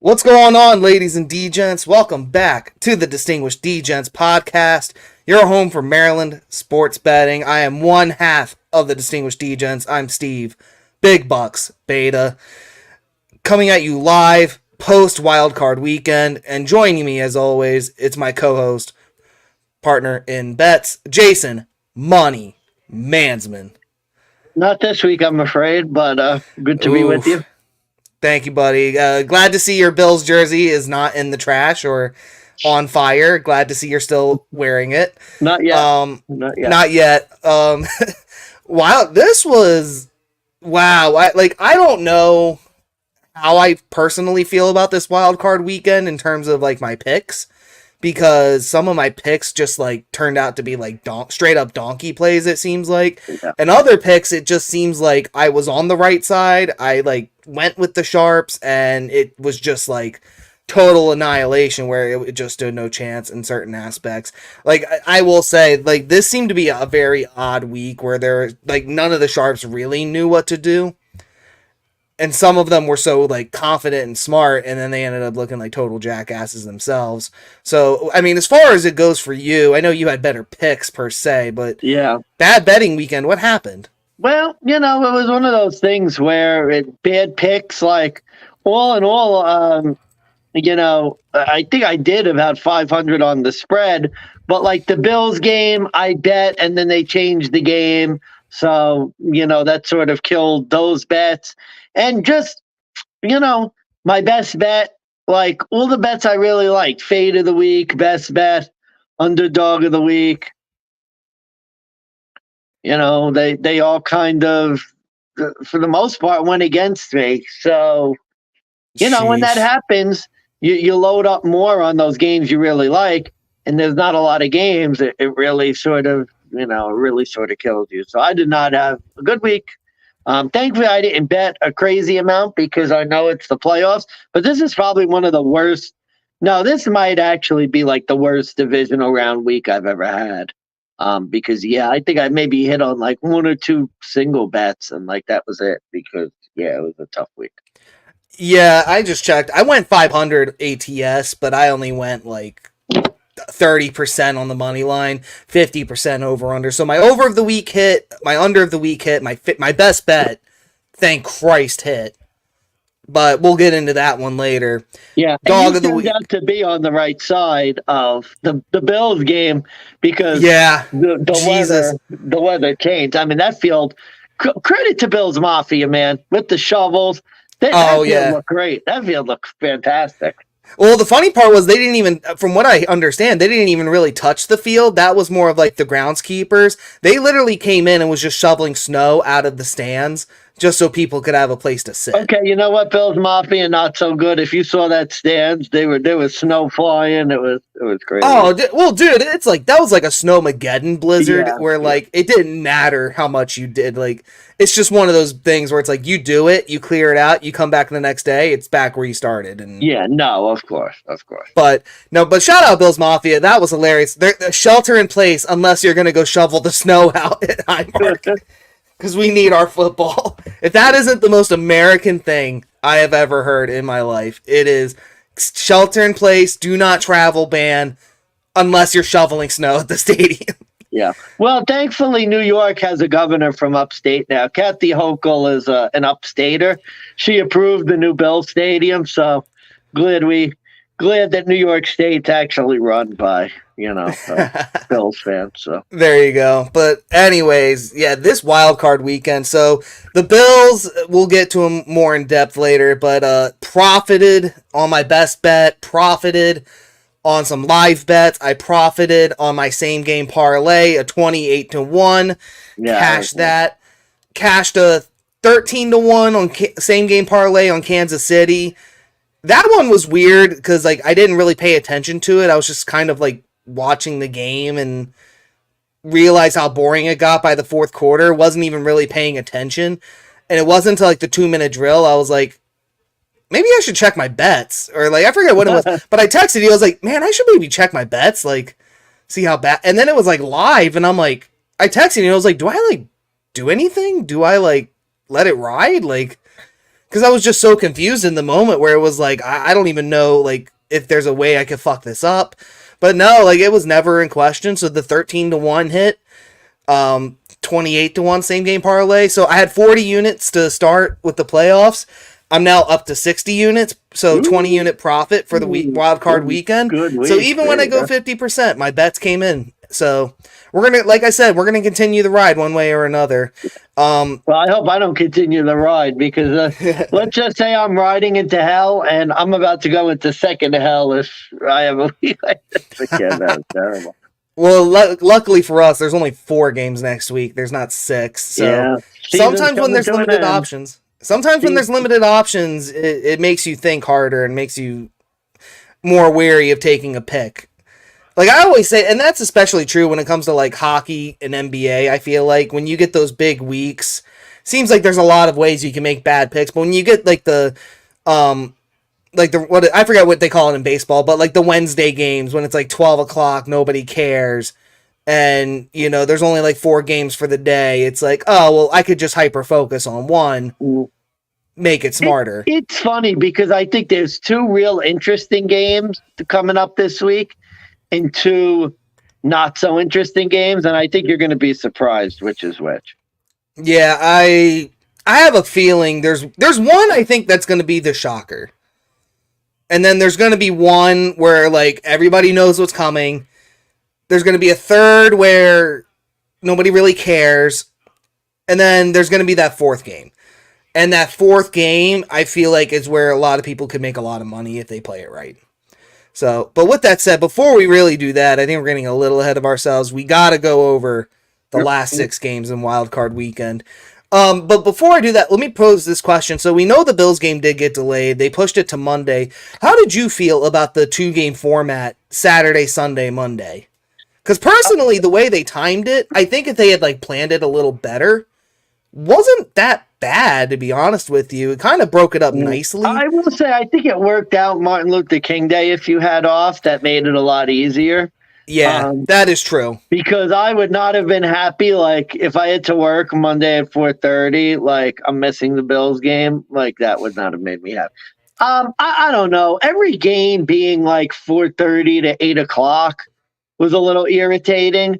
What's going on, ladies and DeGents? Welcome back to the Distinguished DeGents podcast, your home for Maryland sports betting. I am one half of the Distinguished DeGents. I'm Steve, Big Bucks, Beta, coming at you live post WildCard weekend, and joining me as always, it's my co-host, partner in bets, Jason, Money Mansmann. Not this week, I'm afraid, but good to be with you. Thank you, buddy. Glad to see your Bills jersey is not in the trash or on fire. Glad to see you're still wearing it. Not yet. Not yet. Wow, this was wow. I don't know how I personally feel about this wild card weekend in terms of like my picks, because some of my picks just like turned out to be like straight up donkey plays, it seems like. Yeah. And other picks, it just seems like I was on the right side. I like went with the sharps and it was just like total annihilation where it just stood no chance in certain aspects. Like I will say, like, this seemed to be a very odd week where there like none of the sharps really knew what to do. And some of them were so like confident and smart, and then they ended up looking like total jackasses themselves. So, I mean, as far as it goes for you, I know you had better picks per se, but yeah, bad betting weekend. What happened? Well, it was one of those things where bad picks, like all in all, I think I did about 500 on the spread, but like the Bills game, I bet, and then they changed the game. So, that sort of killed those bets. And just, my best bet, like all the bets I really liked, fade of the week, best bet, underdog of the week. They all kind of, for the most part, went against me. So, when that happens, you load up more on those games you really like, and there's not a lot of games. It really sort of, kills you. So I did not have a good week. Thankfully, I didn't bet a crazy amount because I know it's the playoffs. But this is probably one of the worst. No, this might actually be like the worst divisional round week I've ever had. Because, I think I maybe hit on like one or two single bets, and like that was it because, it was a tough week. Yeah, I just checked. I went 500 ATS, but I only went like 30% on the money line, 50% over under. So my over of the week hit, my under of the week hit, my best bet, thank Christ, hit. But we'll get into that one later. Yeah, dog of the week. Out to be on the right side of the Bills game because the weather changed. I mean, that field. Credit to Bills Mafia, man, with the shovels. That field looked great. That field looked fantastic. Well, the funny part was they didn't even, from what I understand, they didn't even really touch the field. That was more of like the groundskeepers. They literally came in and was just shoveling snow out of the stands just so people could have a place to sit. Okay, you know what, Bills Mafia, not so good. If you saw that stands, there was snow flying. It was crazy. Oh, well, dude, it's like that was like a snowmageddon blizzard where like it didn't matter how much you did. Like it's just one of those things where it's like you do it, you clear it out, you come back the next day, it's back where you started. And of course. But shout out Bills Mafia, that was hilarious. They're shelter in place unless you're gonna go shovel the snow out at Highmark. Because we need our football. If that isn't the most American thing I have ever heard in my life, it is shelter in place, do not travel ban, unless you're shoveling snow at the stadium. Yeah. Well, thankfully, New York has a governor from upstate now. Kathy Hochul is an upstater. She approved the new Bill Stadium, so glad that New York State's actually run by, Bills fans. So there you go. But anyways, this wild card weekend. So the Bills, we'll get to them more in depth later, but profited on my best bet, profited on some live bets. I profited on my same game parlay, a 28-1. Cashed that. Cashed a 13-1 on same game parlay on Kansas City. That one was weird because like I didn't really pay attention to it. I was just kind of like watching the game and realized how boring it got by the fourth quarter. Wasn't even really paying attention. And it wasn't until like the 2-minute drill I was like, maybe I should check my bets. Or like I forget what it was. But I texted you, I was like, man, I should maybe check my bets, like see how bad. And then it was like live and I'm like, I texted you and I was like, do I like do anything? Do I like let it ride? Like because I was just so confused in the moment where it was like, I don't even know, like, if there's a way I could fuck this up. But no, like, it was never in question. So the 13-1 hit, 28-1 same game parlay. So I had 40 units to start with the playoffs. I'm now up to 60 units, so 20 unit profit for the wild card weekend. So even when I go 50%, my bets came in. So we're gonna, like I said, we're gonna continue the ride one way or another. Well, I hope I don't continue the ride because let's just say I'm riding into hell and I'm about to go into second hell if I have a week like this again. That's terrible. Well, luckily for us, there's only 4 games next week. There's not 6. So yeah. Sometimes when there's limited options. Sometimes when there's limited options, it makes you think harder and makes you more wary of taking a pick. Like I always say, and that's especially true when it comes to like hockey and NBA, I feel like when you get those big weeks, seems like there's a lot of ways you can make bad picks, but when you get like what I forget what they call it in baseball, but like the Wednesday games when it's like 12 o'clock, nobody cares. And, you know, there's only like 4 games for the day. It's like, oh, well, I could just hyper focus on one, make it smarter. It's funny because I think there's 2 real interesting games coming up this week and 2 not so interesting games. And I think you're going to be surprised which is which. Yeah, I have a feeling there's one I think that's going to be the shocker. And then there's going to be one where like everybody knows what's coming. There's going to be a third where nobody really cares. And then there's going to be that 4th game. And that 4th game, I feel like is where a lot of people could make a lot of money if they play it right. So, but with that said, before we really do that, I think we're getting a little ahead of ourselves. We got to go over the last 6 games in WildCard weekend. But before I do that, let me pose this question. So we know the Bills game did get delayed. They pushed it to Monday. How did you feel about the 2-game format, Saturday, Sunday, Monday? Because personally, the way they timed it, I think if they had like planned it a little better, wasn't that bad, to be honest with you. It kind of broke it up nicely. I will say, I think it worked out Martin Luther King Day if you had off. That made it a lot easier. Yeah, that is true. Because I would not have been happy, like, if I had to work Monday at 4:30, like, I'm missing the Bills game. Like, that would not have made me happy. I don't know. Every game being, like, 4:30 to 8 o'clock was a little irritating.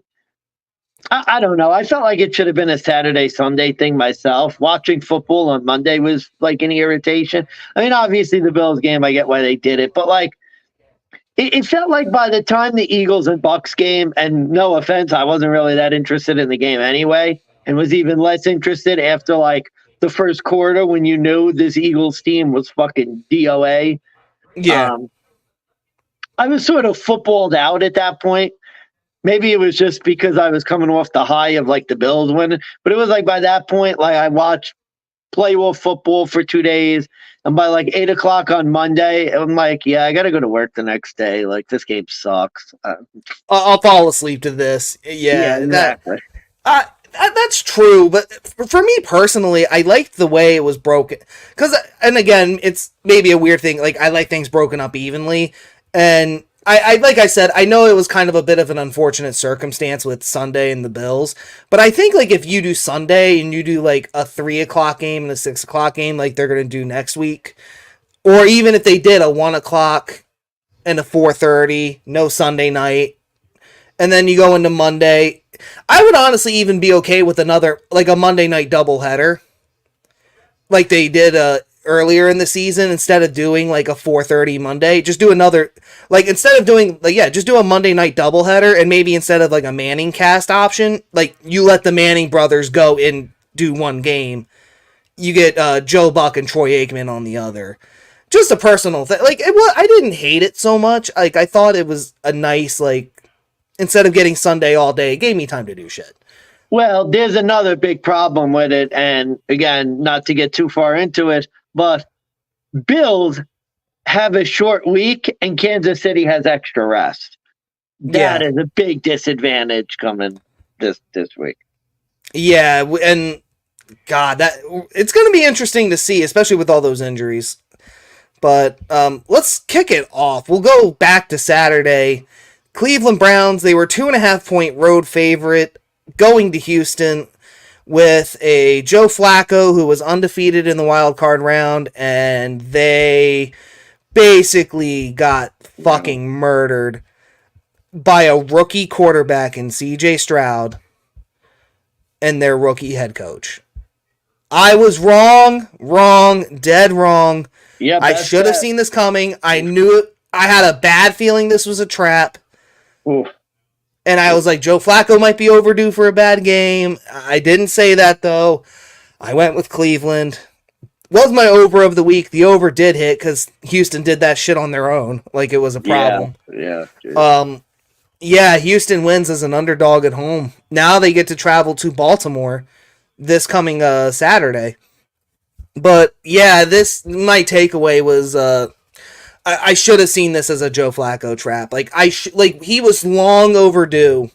I don't know. I felt like it should have been a Saturday, Sunday thing myself. Watching football on Monday was, like, an irritation. I mean, obviously, the Bills game, I get why they did it. But, like, it felt like by the time the Eagles and Bucks game, and no offense, I wasn't really that interested in the game anyway, and was even less interested after like the first quarter when you knew this Eagles team was fucking DOA. Yeah. I was sort of footballed out at that point. Maybe it was just because I was coming off the high of like the Bills winning, but it was like by that point, like I watched playoff football for 2 days. And by like 8 o'clock on Monday, I'm like, yeah, I got to go to work the next day. Like, this game sucks. I'll fall asleep to this. Yeah, exactly. That's true. But for me personally, I liked the way it was broken. And again, it's maybe a weird thing. Like, I like things broken up evenly. And I like I said, I know it was kind of a bit of an unfortunate circumstance with Sunday and the Bills, but I think like if you do Sunday and you do like a 3 o'clock game and a 6 o'clock game, like they're going to do next week, or even if they did a 1 o'clock and a 4:30, no Sunday night, and then you go into Monday, I would honestly even be okay with another, like a Monday night doubleheader, like they did earlier in the season. Instead of doing like a 4:30 Monday, just do another, like instead of doing like, yeah, just do a Monday night doubleheader, and maybe instead of like a Manning cast option, like you let the Manning brothers go and do one game. You get Joe Buck and Troy Aikman on the other. Just a personal thing. Like I didn't hate it so much. Like I thought it was a nice, like, instead of getting Sunday all day, it gave me time to do shit. Well, there's another big problem with it, and again, not to get too far into it, but Bills have a short week and Kansas City has extra rest. That is a big disadvantage coming this week. Yeah, and God, that it's going to be interesting to see, especially with all those injuries. But let's kick it off. We'll go back to Saturday. Cleveland Browns, they were 2.5-point road favorite going to Houston. with a Joe Flacco who was undefeated in the wild card round, and they basically got fucking murdered by a rookie quarterback in CJ Stroud and their rookie head coach. I was wrong, dead wrong. Yeah, I should have seen this coming. I knew it. I had a bad feeling this was a trap. Oof. And I was like, Joe Flacco might be overdue for a bad game. I didn't say that, though. I went with Cleveland. Was my over of the week. The over did hit because Houston did that shit on their own. Like it was a problem. Yeah. Houston wins as an underdog at home. Now they get to travel to Baltimore this coming Saturday. But yeah, my takeaway was I should have seen this as a Joe Flacco trap. Like he was long overdue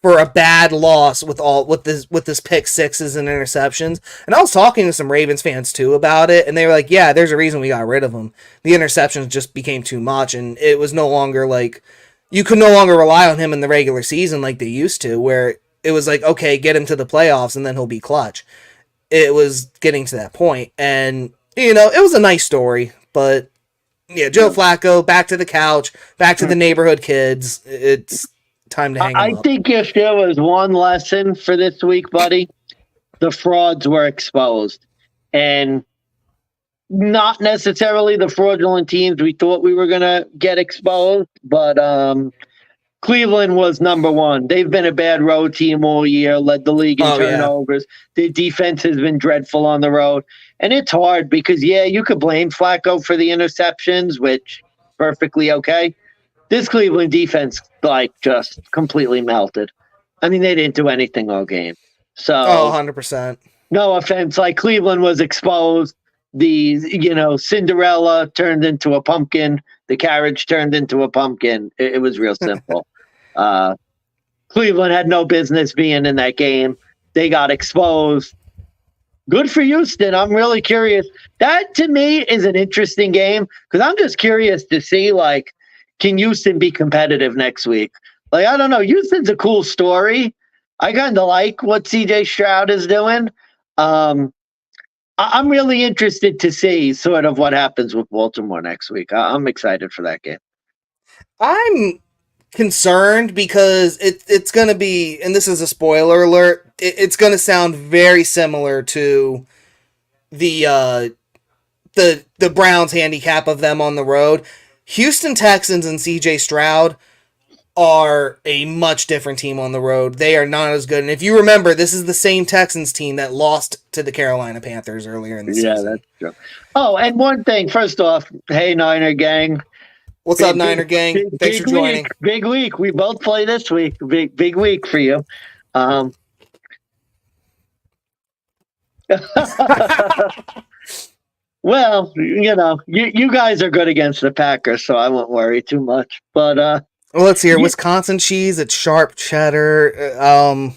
for a bad loss with this pick sixes and interceptions. And I was talking to some Ravens fans too about it, and they were like, "Yeah, there's a reason we got rid of him. The interceptions just became too much, and it was no longer like you could no longer rely on him in the regular season like they used to, where it was like, okay, get him to the playoffs and then he'll be clutch." It was getting to that point, and it was a nice story, but yeah, Joe Flacco back to the couch, back to the neighborhood kids. It's time to hang him up. I think if there was one lesson for this week, buddy, the frauds were exposed, and not necessarily the fraudulent teams we thought we were going to get exposed, but Cleveland was number one. They've been a bad road team all year, led the league in turnovers. Yeah. Their defense has been dreadful on the road. And it's hard because, you could blame Flacco for the interceptions, which perfectly okay. This Cleveland defense, just completely melted. I mean, they didn't do anything all game. So, 100%. No offense. Cleveland was exposed. The, Cinderella turned into a pumpkin. The carriage turned into a pumpkin. It was real simple. Cleveland had no business being in that game. They got exposed. Good for Houston. I'm really curious. That, to me, is an interesting game because I'm just curious to see, can Houston be competitive next week? I don't know. Houston's a cool story. I kind of like what CJ Stroud is doing. I'm really interested to see sort of what happens with Baltimore next week. I'm excited for that game. I'm concerned because it's going to be, and this is a spoiler alert, it's going to sound very similar to the Browns handicap of them on the road. Houston Texans and CJ Stroud are a much different team on the road. They are not as good. And if you remember, this is the same Texans team that lost to the Carolina Panthers earlier in the season. Yeah, that's true. Oh, and one thing, first off, hey, Niner gang. What's up, Niner gang? Thanks for joining. Big week. We both play this week. Big week for you. Well, you guys are good against the Packers, so I won't worry too much. But well, let's hear Wisconsin cheese. It's sharp cheddar.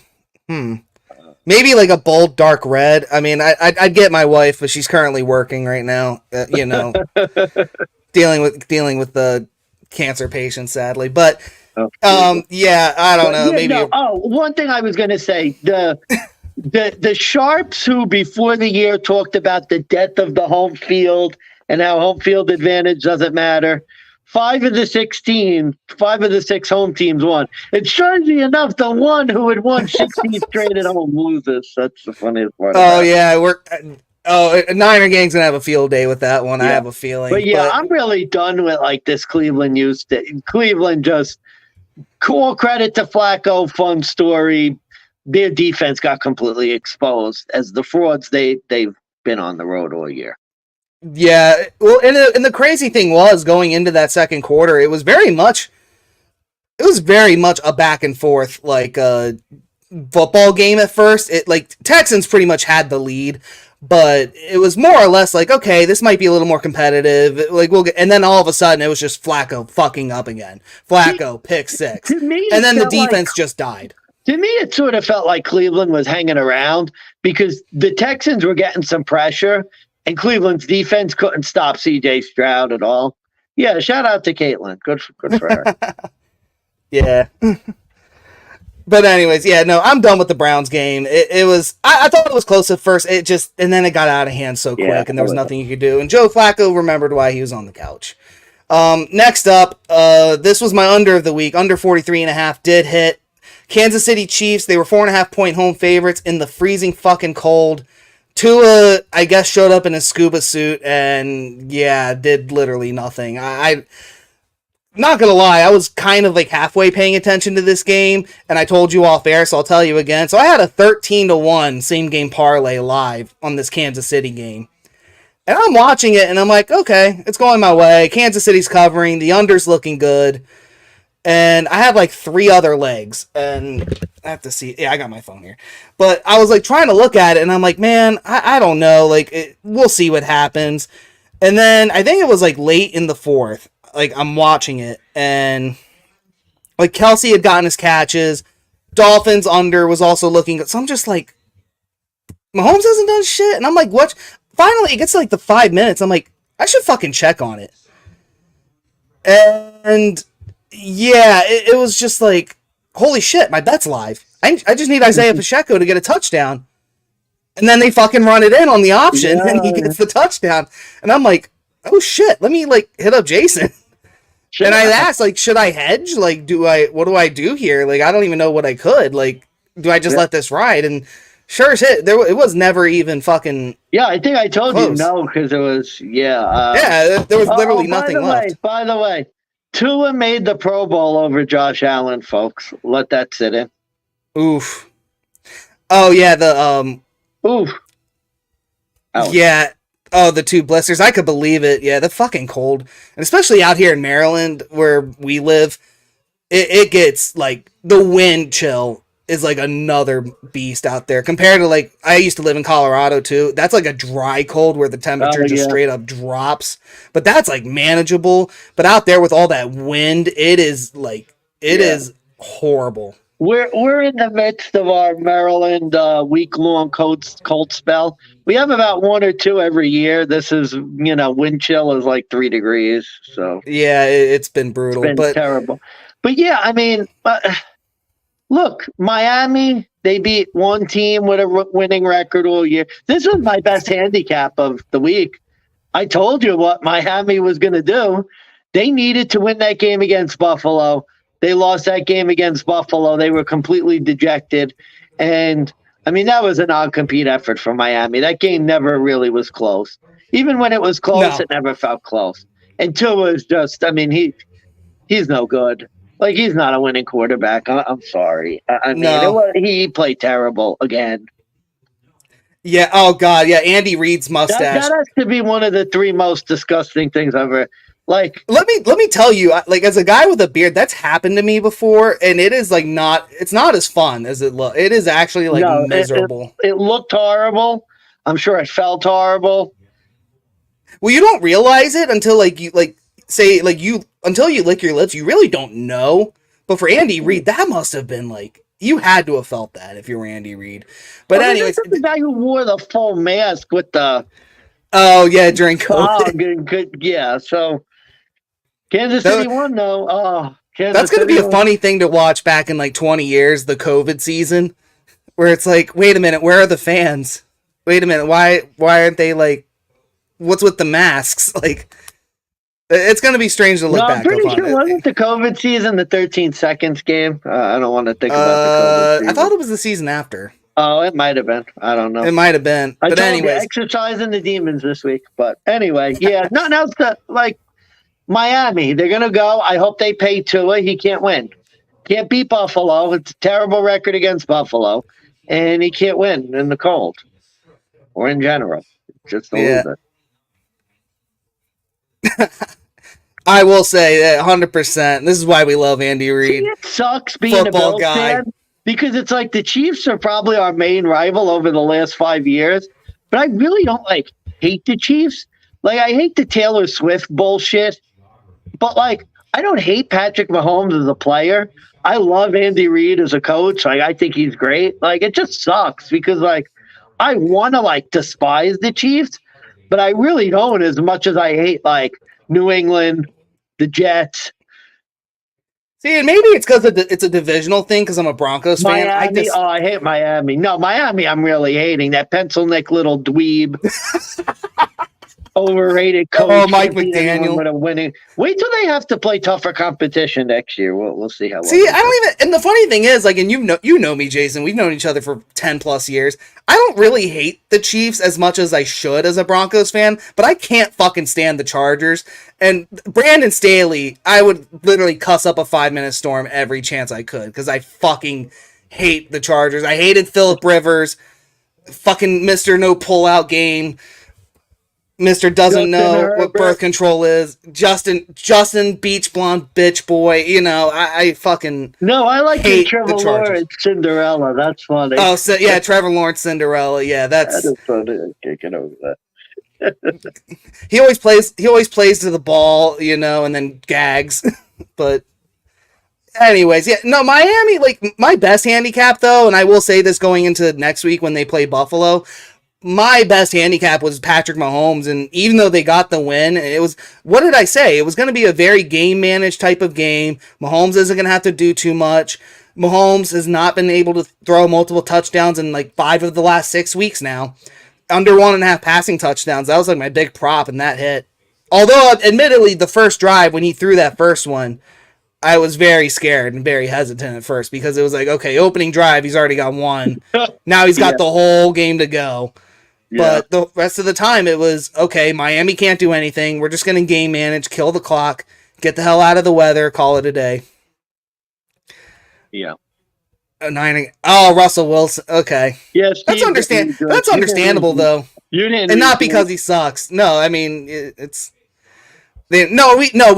Maybe like a bold dark red. I mean, I'd get my wife, but she's currently working right now. Dealing with the cancer patient, sadly. But yeah, I don't know. Maybe. One thing I was going to say, the Sharps who before the year talked about the death of the home field and how home field advantage doesn't matter. 5 of the 6 home teams won. It's strangely enough the one who had won 16 straight at home loses. That's the funniest part. Niner gang's gonna have a field day with that one. Yeah. I have a feeling. But I'm really done with this Cleveland Houston. Cleveland just all credit to Flacco, fun story. Their defense got completely exposed as the frauds they've been on the road all year. Yeah, well, and the crazy thing was going into that second quarter, it was very much a back and forth football game at first. Texans pretty much had the lead, but it was more or less okay, this might be a little more competitive. And then all of a sudden it was just Flacco fucking up again. Flacco pick six, and then the defense just died. To me, it sort of felt like Cleveland was hanging around because the Texans were getting some pressure. And Cleveland's defense couldn't stop CJ Stroud at all. Yeah, shout out to Caitlin. Good for her. Yeah. But anyways, yeah, no, I'm done with the Browns game. It was I thought it was close at first. And then it got out of hand so quick, and there was nothing you could do. And Joe Flacco remembered why he was on the couch. Next up, this was my under of the week. Under 43.5 did hit. Kansas City Chiefs, they were 4.5-point home favorites in the freezing fucking cold. Tua, I guess, showed up in a scuba suit and, yeah, did literally nothing. I'm not gonna lie, I was kind of like halfway paying attention to this game, and I told you off air, so I'll tell you again. So I had a 13-1 same game parlay live on this Kansas City game. And I'm watching it, and I'm like, okay, it's going my way. Kansas City's covering. The under's looking good. And I had like 3 other legs. And I have to see. Yeah, I got my phone here. But I was like trying to look at it, and I'm like, man, I don't know. Like, we'll see what happens. And then I think it was like late in the fourth. Like, I'm watching it, and like Kelsey had gotten his catches. Dolphins under was also looking good. So I'm just like, Mahomes hasn't done shit. And I'm like, what? Finally, it gets to like the 5 minutes. I'm like, I should fucking check on it. And yeah, it was just like, holy shit, my bet's live. I just need Isaiah Pacheco to get a touchdown. And then they fucking run it in on the option, and he gets the touchdown. And I'm like, oh shit, let me like hit up Jason. And I asked, like, should I hedge? Like, what do I do here? Like, I don't even know what I could. Like, do I just let this ride? And sure as hit, it was never even fucking. Yeah, I think I told close. You no, because it was, there was literally nothing left. By the way, Tua made the Pro Bowl over Josh Allen, folks. Let that sit in. Oof. Oh, yeah, Oof. Ouch. Yeah. Oh, the 2 blisters. I could believe it. Yeah, the fucking cold. And especially out here in Maryland where we live, it gets like the wind chill is like another beast out there compared to like I used to live in Colorado too. That's like a dry cold where the temperature just straight up drops. But that's like manageable. But out there with all that wind, it is like is horrible. We're in the midst of our Maryland week-long cold spell. We have about 1 or 2 every year. This is, wind chill is like 3 degrees. So yeah, it's been brutal. It's been terrible. But yeah, I mean, look, Miami, they beat one team with a winning record all year. This was my best handicap of the week. I told you what Miami was going to do. They needed to win that game against Buffalo. They lost that game against Buffalo. They were completely dejected. And, I mean, that was a non-compete effort for Miami. That game never really was close. Even when it was close, It never felt close. And Tua is just, I mean, he's no good. Like, he's not a winning quarterback. I'm sorry. I mean, he played terrible again. Yeah, oh, God, yeah, Andy Reid's mustache. That has to be one of the 3 most disgusting things I've ever... Like, let me tell you, like, as a guy with a beard, that's happened to me before, and it is like it's not as fun as it looks. It is actually like miserable. It looked horrible. I'm sure it felt horrible. Well, you don't realize it until until you lick your lips. You really don't know. But for Andy Reid, that must have been like you had to have felt that if you were Andy Reid. But anyways, this is the guy who wore the full mask with the. Oh yeah, during COVID. Yeah, so. Kansas City won, though. Oh, that's going to be a funny thing to watch back in like 20 years, the COVID season, where it's like, wait a minute, where are the fans? Wait a minute, why aren't they like, what's with the masks? Like, it's going to be strange to look back. I'm pretty sure wasn't the COVID season the 13 seconds game? I don't want to think about the COVID season. I thought it was the season after. Oh, it might have been. I don't know. It might have been. But anyways, exercising the demons this week. But anyway, yeah, nothing else to like. Miami, they're going to go. I hope they pay Tua. He can't win. Can't beat Buffalo. It's a terrible record against Buffalo. And he can't win in the cold. Or in general. Just a little bit. I will say that 100%. This is why we love Andy Reid. It sucks being a Bills fan because it's like the Chiefs are probably our main rival over the last 5 years. But I really don't hate the Chiefs. Like, I hate the Taylor Swift bullshit. But, I don't hate Patrick Mahomes as a player. I love Andy Reid as a coach. I think he's great. It just sucks because, I want to, despise the Chiefs, but I really don't as much as I hate, New England, the Jets. See, and maybe it's because it's a divisional thing because I'm a Broncos fan. Miami, I hate Miami. No, Miami, I'm really hating that pencil neck little dweeb. Overrated coach. Oh, Mike McDaniel. With a winning. Wait till they have to play tougher competition next year. We'll see how. See, I don't even. And the funny thing is, like, and you know me, Jason. We've known each other for 10+ years. I don't really hate the Chiefs as much as I should as a Broncos fan, but I can't fucking stand the Chargers. And Brandon Staley, I would literally cuss up a 5-minute storm every chance I could because I fucking hate the Chargers. I hated Phillip Rivers, fucking Mr. No Pullout Game. Mr. doesn't know what birth control is. Justin Beach Blonde bitch boy. You know, I fucking I like hate Trevor Lawrence Cinderella. That's funny. Oh, so yeah, Trevor Lawrence Cinderella. Yeah, that is funny. I can't get over that. He always plays to the ball, you know, and then gags. But anyways, yeah, no, Miami, like my best handicap though, and I will say this going into next week when they play Buffalo. My best handicap was Patrick Mahomes, and even though they got the win, it was, what did I say? It was going to be a very game-managed type of game. Mahomes isn't going to have to do too much. Mahomes has not been able to throw multiple touchdowns in like 5 of the last 6 weeks now. Under 1.5 passing touchdowns. That was like my big prop, and that hit. Although, admittedly, the first drive, when he threw that first one, I was very scared and very hesitant at first because it was like, okay, opening drive, he's already got one. Now he's got the whole game to go. Yeah. But the rest of the time, it was, okay, Miami can't do anything. We're just going to game manage, kill the clock, get the hell out of the weather, call it a day. Yeah. Russell Wilson. Okay. Yes, that's understandable, though. And not because he sucks. No, I mean, we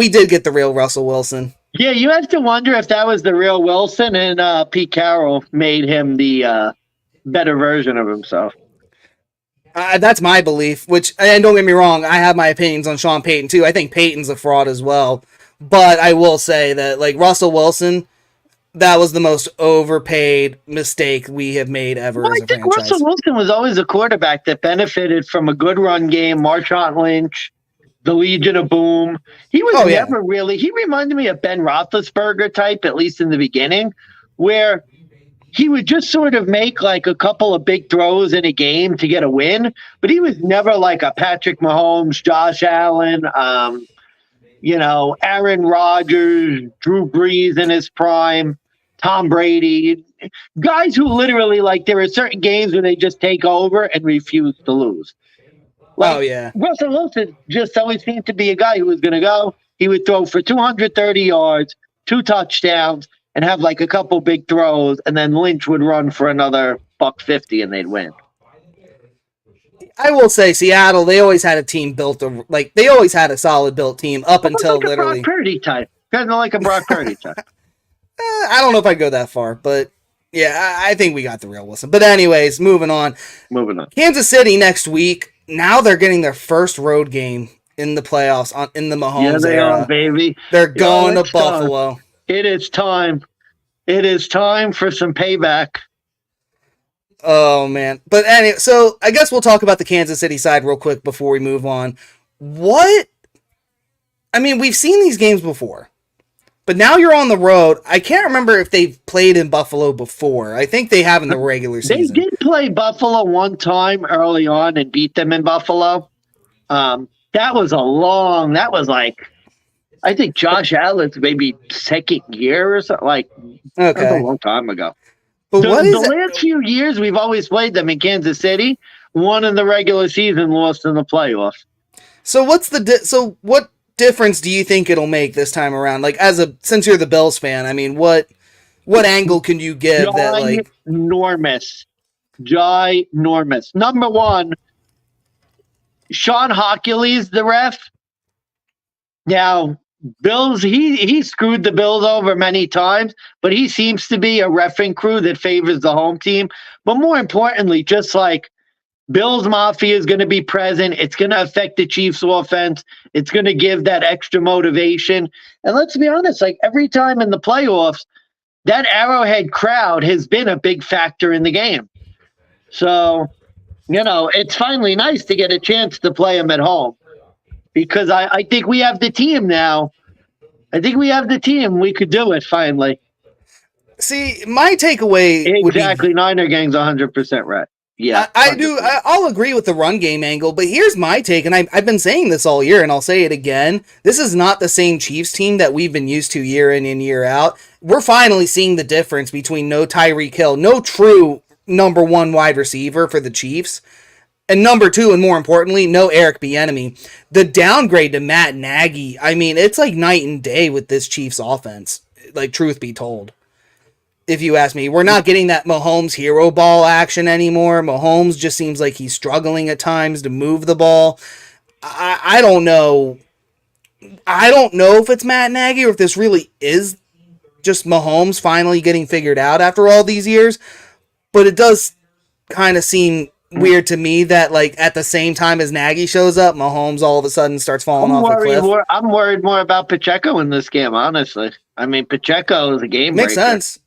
did get the real Russell Wilson. Yeah, you have to wonder if that was the real Wilson and Pete Carroll made him the better version of himself. That's my belief, and don't get me wrong, I have my opinions on Sean Payton too. I think Payton's a fraud as well. But I will say that, like, Russell Wilson, that was the most overpaid mistake we have made ever as a franchise. I think Russell Wilson was always a quarterback that benefited from a good run game, Marshawn Lynch, the Legion of Boom. He was never really, he reminded me of Ben Roethlisberger type, at least in the beginning, where he would just sort of make like a couple of big throws in a game to get a win, but he was never like a Patrick Mahomes, Josh Allen, Aaron Rodgers, Drew Brees in his prime, Tom Brady, guys who literally, like, there are certain games where they just take over and refuse to lose. Like, Russell Wilson just always seemed to be a guy who was going to go. He would throw for 230 yards, 2 touchdowns, and have like a couple big throws, and then Lynch would run for another $150 and they'd win. I will say Seattle, they always had a team they always had a solid built team up until literally. Brock Purdy type. Kind of like a Brock Purdy type. I don't know if I'd go that far, but yeah, I think we got the real Wilson. But anyways, moving on. Kansas City next week. Now they're getting their first road game in the playoffs in the Mahomes era. Are, baby. They're going to Buffalo. It is time. It is time for some payback. Oh, man. But anyway, so I guess we'll talk about the Kansas City side real quick before we move on. I mean, we've seen these games before. But now you're on the road. I can't remember if they've played in Buffalo before. I think they have in the regular season. They did play Buffalo one time early on and beat them in Buffalo. That was like, I think Josh Allen's maybe second year or something. Like, that was a long time ago. But the last few years, we've always played them in Kansas City. One in the regular season, lost in the playoffs. So what difference do you think it'll make this time around? Like, since you're the Bills fan, I mean, what angle can you give that, like, ginormous? Number one, Sean Hockley's the ref. Now, Bills, he screwed the Bills over many times, but he seems to be a reffing crew that favors the home team. But more importantly, just like Bills Mafia is going to be present, it's going to affect the Chiefs offense. It's going to give that extra motivation. And let's be honest, like every time in the playoffs, that Arrowhead crowd has been a big factor in the game. So, it's finally nice to get a chance to play them at home. Because I think we have the team now I think we have the team. We could do it finally. See, my takeaway would be Exactly. Niner gang's 100% right. Yeah, I do. I'll agree with the run game angle, but here's my take, and I've been saying this all year, and I'll say it again. This is not the same Chiefs team that we've been used to year in and year out. We're finally seeing the difference between no Tyreek Hill, no true number one wide receiver for the Chiefs, and number two, and more importantly, no Eric Bieniemy. The downgrade to Matt Nagy, I mean, it's like night and day with this Chiefs offense, like truth be told. If you ask me, we're not getting that Mahomes hero ball action anymore. Mahomes just seems like he's struggling at times to move the ball. I don't know. I don't know if it's Matt Nagy or if this really is just Mahomes finally getting figured out after all these years. But it does kind of seem weird to me that, like, at the same time as Nagy shows up, Mahomes all of a sudden starts falling off the cliff. I'm worried more about Pacheco in this game, honestly. I mean, Pacheco is a game breaker. Makes sense.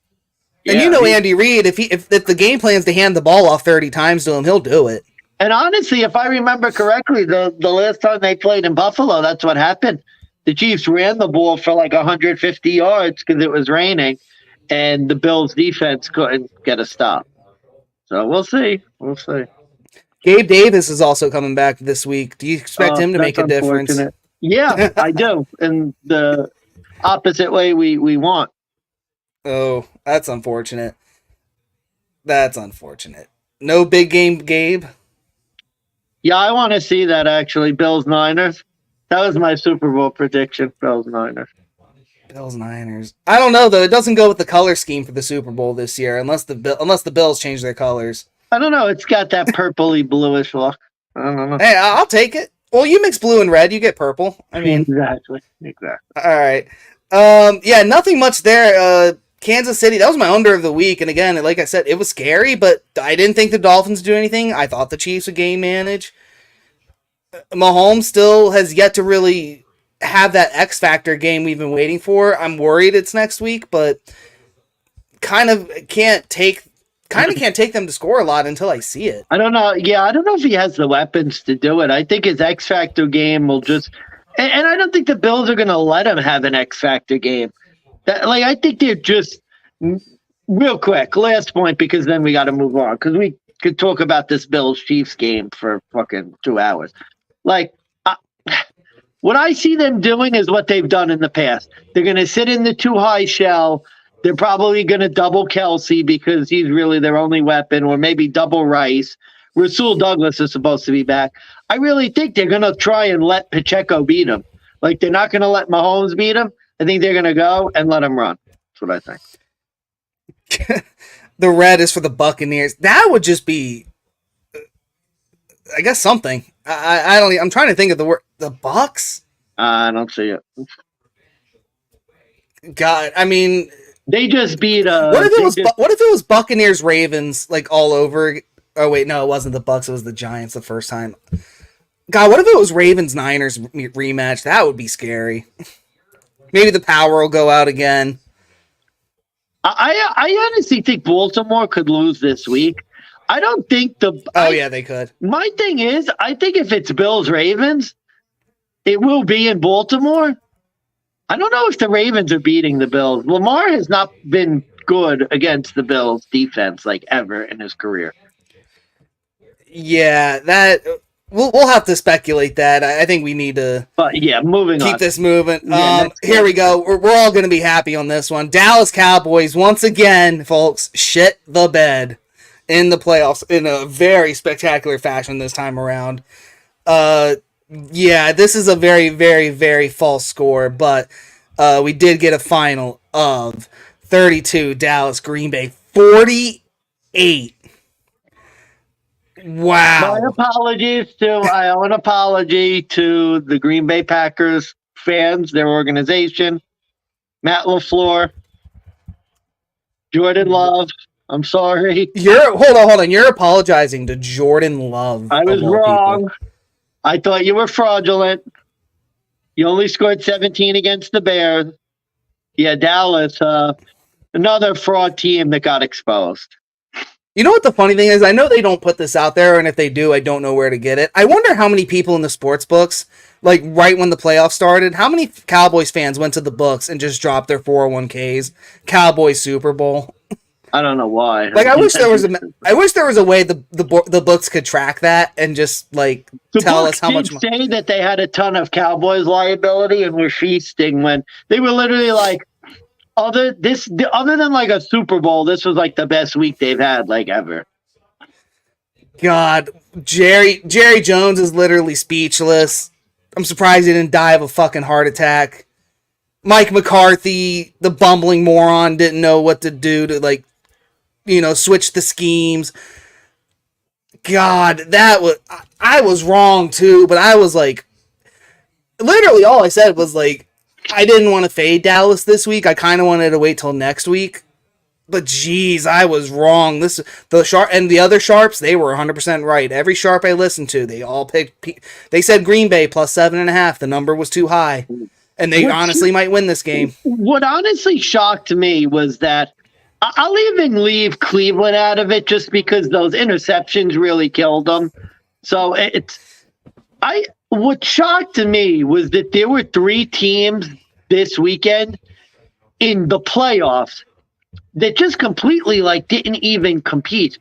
And you know Andy Reid, if the game plan is to hand the ball off 30 times to him, he'll do it. And honestly, if I remember correctly, the last time they played in Buffalo, that's what happened. The Chiefs ran the ball for like 150 yards because it was raining, and the Bills' defense couldn't get a stop. So we'll see. We'll see. Gabe Davis is also coming back this week. Do you expect him to make a difference? Yeah, I do. In the opposite way we want. Oh, that's unfortunate. That's unfortunate. No big game, Gabe? Yeah, I want to see that, actually. Bills-Niners. That was my Super Bowl prediction, Bills-Niners. Bills-Niners. I don't know, though. It doesn't go with the color scheme for the Super Bowl this year, unless the Bills change their colors. I don't know. It's got that purpley bluish look. I don't know. Hey, I'll take it. Well, you mix blue and red, you get purple. I mean, exactly. All right. Yeah, nothing much there. Kansas City, that was my under of the week. And again, like I said, it was scary, but I didn't think the Dolphins would do anything. I thought the Chiefs would game manage. Mahomes still has yet to really have that X Factor game we've been waiting for. I'm worried it's next week, but kind of can't take them to score a lot until I see it. I don't know. Yeah, I don't know if he has the weapons to do it. I think his X Factor game will just... And I don't think the Bills are going to let him have an X Factor game. I think they're just... Real quick, last point, because then we got to move on. Because we could talk about this Bills-Chiefs game for fucking 2 hours. What I see them doing is what they've done in the past. They're going to sit in the too high shell. They're probably going to double Kelsey because he's really their only weapon, or maybe double Rice. Rasul Douglas is supposed to be back. I really think they're going to try and let Pacheco beat him. Like, they're not going to let Mahomes beat him. I think they're going to go and let him run. That's what I think. The red is for the Buccaneers. That would just be, I guess, something. I don't. I'm trying to think of the word. The Bucks. I don't see it. God, I mean, they just beat. What if it was Buccaneers Ravens like all over? Oh wait, no, it wasn't the Bucks. It was the Giants the first time. God, what if it was Ravens Niners rematch? That would be scary. Maybe the power will go out again. I honestly think Baltimore could lose this week. I don't think yeah, they could. My thing is, I think if it's Bills-Ravens, it will be in Baltimore. I don't know if the Ravens are beating the Bills. Lamar has not been good against the Bills defense like ever in his career. Yeah, that we'll have to speculate that. I think we need to. But yeah, moving on. Keep this moving. Here we go. We're all going to be happy on this one. Dallas Cowboys once again, folks, shit the bed in the playoffs in a very spectacular fashion this time around. Yeah, this is a very, very, very false score, but we did get a final of 32 Dallas, Green Bay 48. Wow. My apologies I owe an apology to the Green Bay Packers fans, their organization, Matt LaFleur, Jordan Love. I'm sorry. Hold on. You're apologizing to Jordan Love. I was wrong. I thought you were fraudulent. You only scored 17 against the Bears. Yeah, Dallas, another fraud team that got exposed. You know what the funny thing is? I know they don't put this out there, and if they do, I don't know where to get it. I wonder how many people in the sports books, like right when the playoffs started, how many Cowboys fans went to the books and just dropped their 401ks? Cowboys Super Bowl. I don't know why. Like I wish there was a way the books could track that and just like tell us how much. The books did say that they had a ton of Cowboys liability and were feasting when they were literally like, other than like a Super Bowl, this was like the best week they've had like ever. God, Jerry Jones is literally speechless. I'm surprised he didn't die of a fucking heart attack. Mike McCarthy, the bumbling moron, didn't know what to do to like, switch the schemes. God, I was wrong too, but I was like, literally all I said was like, I didn't want to fade Dallas this week. I kind of wanted to wait till next week. But geez, I was wrong. The sharp and the other sharps, they were 100% right. Every sharp I listened to, they all picked. They said Green Bay plus 7.5. The number was too high, and they honestly might win this game. What honestly shocked me was that I'll even leave Cleveland out of it just because those interceptions really killed them. So what shocked me was that there were 3 teams this weekend in the playoffs that just completely like didn't even compete.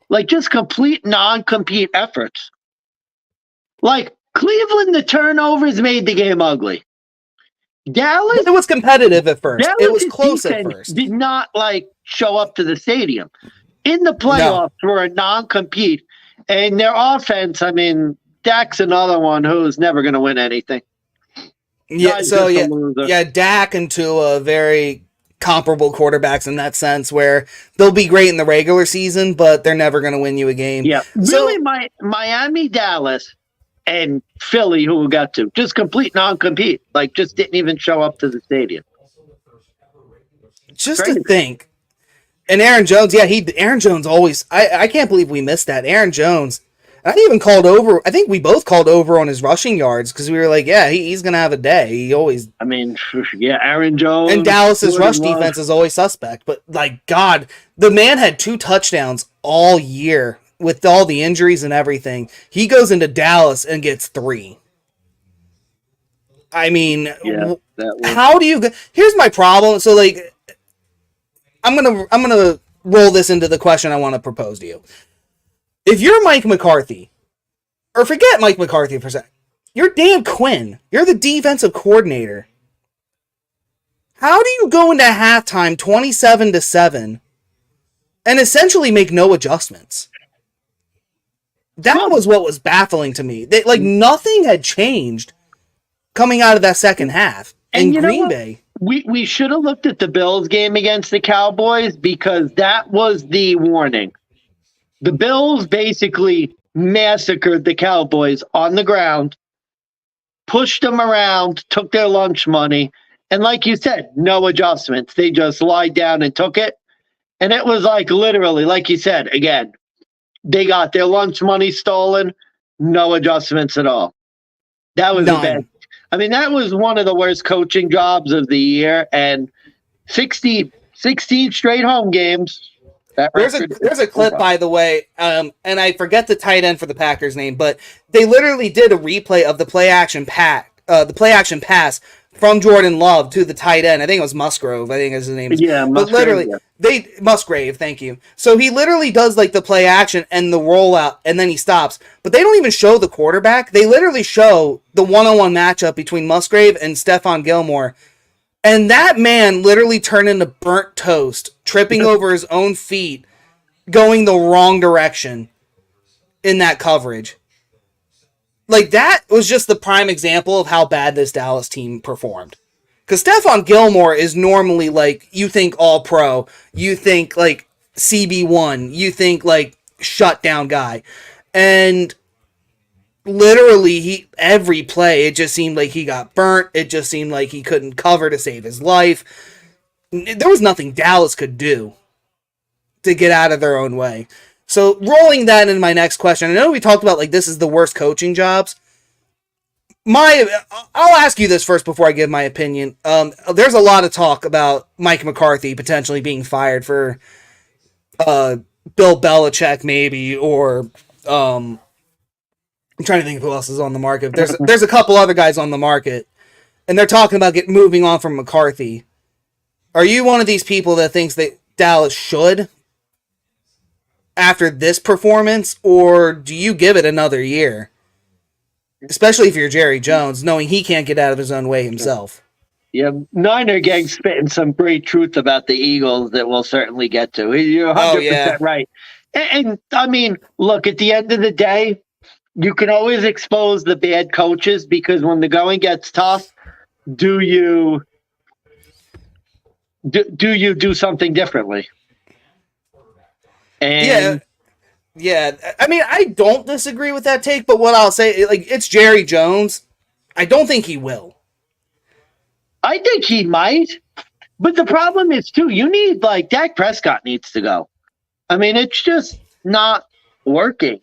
Like just complete non-compete efforts. Like Cleveland, the turnovers made the game ugly. Dallas, it was competitive at first. It was close at first. Did not like show up to the stadium. In the playoffs were a non-compete. And their offense, I mean, Dak's another one who's never going to win anything. Yeah, Dak and Tua, very comparable quarterbacks in that sense, where they'll be great in the regular season, but they're never going to win you a game. Yeah, really, Miami, Dallas, and Philly, who we got to, just complete non-compete, like just didn't even show up to the stadium. Just to think. And Aaron Jones, Aaron Jones always, I can't believe we missed that. Aaron Jones, I even called over. I think we both called over on his rushing yards because we were like, yeah, he's going to have a day. He always. I mean, yeah, Aaron Jones. And Dallas's rush defense is always suspect. But, like, God, the man had 2 touchdowns all year with all the injuries and everything. He goes into Dallas and gets 3. I mean, how do you. Here's my problem. So, like, I'm gonna roll this into the question I want to propose to you. If you're Mike McCarthy, or forget Mike McCarthy for a second, you're Dan Quinn. You're the defensive coordinator. How do you go into halftime 27-7 and essentially make no adjustments? That was what was baffling to me. Nothing had changed coming out of that second half in Green Bay. We should have looked at the Bills game against the Cowboys because that was the warning. The Bills basically massacred the Cowboys on the ground, pushed them around, took their lunch money, and like you said, no adjustments. They just lied down and took it. And it was like literally, like you said, again, they got their lunch money stolen, no adjustments at all. That was the best. I mean, that was one of the worst coaching jobs of the year, and 16 straight home games. There's a clip, by the way, and I forget the tight end for the Packers name, but they literally did a replay of the play action pass from Jordan Love to the tight end. I think it was Musgrove. I think is his name. Yeah, Musgrave, but literally, Musgrave. Thank you. So he literally does like the play action and the rollout, and then he stops. But they don't even show the quarterback. They literally show the one-on-one matchup between Musgrave and Stephon Gilmore. And that man literally turned into burnt toast, tripping over his own feet, going the wrong direction in that coverage. Like, that was just the prime example of how bad this Dallas team performed. Because Stephon Gilmore is normally, like, you think all-pro, you think, like, CB1, you think, like, shutdown guy. And literally, every play, it just seemed like he got burnt. It just seemed like he couldn't cover to save his life. There was nothing Dallas could do to get out of their own way. So, rolling that into my next question, I know we talked about, like, this is the worst coaching jobs. I'll ask you this first before I give my opinion. There's a lot of talk about Mike McCarthy potentially being fired for Bill Belichick maybe, or I'm trying to think of who else is on the market. There's a couple other guys on the market, and they're talking about moving on from McCarthy. Are you one of these people that thinks that Dallas should after this performance, or do you give it another year? Especially if you're Jerry Jones, knowing he can't get out of his own way himself. Yeah, Niner gang spitting some great truth about the Eagles that we'll certainly get to. You're 100% right. And I mean, look, at the end of the day, you can always expose the bad coaches because when the going gets tough, do you do something differently? And yeah. I mean, I don't disagree with that take, but what I'll say, like, it's Jerry Jones. I don't think he will. I think he might, but the problem is too. You need Dak Prescott needs to go. I mean, it's just not working.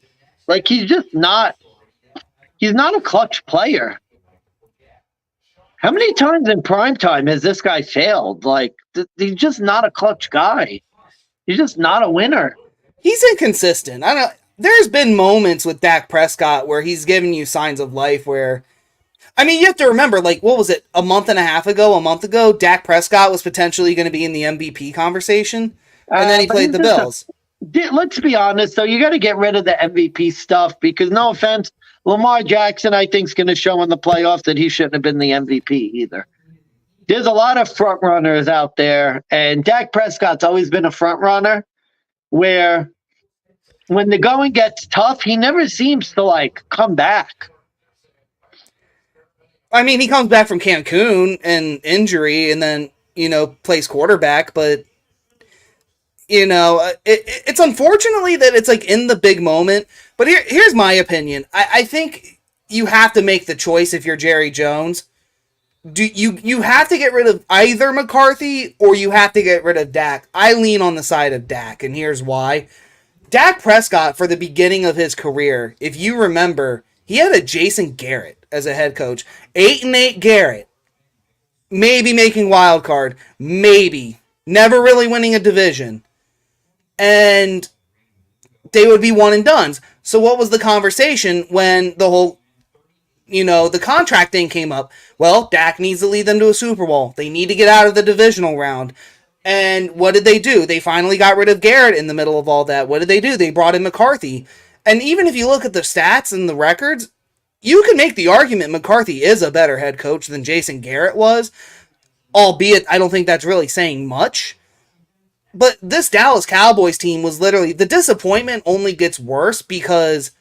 Like he's just not. He's not a clutch player. How many times in primetime has this guy failed? Like, he's just not a clutch guy. He's just not a winner. He's inconsistent. I don't. There's been moments with Dak Prescott where he's giving you signs of life where, I mean, you have to remember, like, what was it, a month ago, Dak Prescott was potentially going to be in the MVP conversation, and then he played the Bills. Let's be honest, though, you got to get rid of the MVP stuff because, no offense, Lamar Jackson, I think, is going to show in the playoffs that he shouldn't have been the MVP either. There's a lot of front runners out there, and Dak Prescott's always been a front runner where when the going gets tough, he never seems to, come back. I mean, he comes back from Cancun and injury and then, plays quarterback, but, it's unfortunately that it's, in the big moment. But here's my opinion. I think you have to make the choice if you're Jerry Jones. You have to get rid of either McCarthy or you have to get rid of Dak. I lean on the side of Dak, and here's why. Dak Prescott, for the beginning of his career, if you remember, he had a Jason Garrett as a head coach. 8-8 Garrett. Maybe making wild card. Maybe. Never really winning a division. And they would be one and dones. So what was the conversation when the whole, the contract thing came up? Well, Dak needs to lead them to a Super Bowl. They need to get out of the divisional round. And what did they do? They finally got rid of Garrett in the middle of all that. What did they do? They brought in McCarthy. And even if you look at the stats and the records, you can make the argument McCarthy is a better head coach than Jason Garrett was. Albeit, I don't think that's really saying much. But this Dallas Cowboys team was literally, the disappointment only gets worse because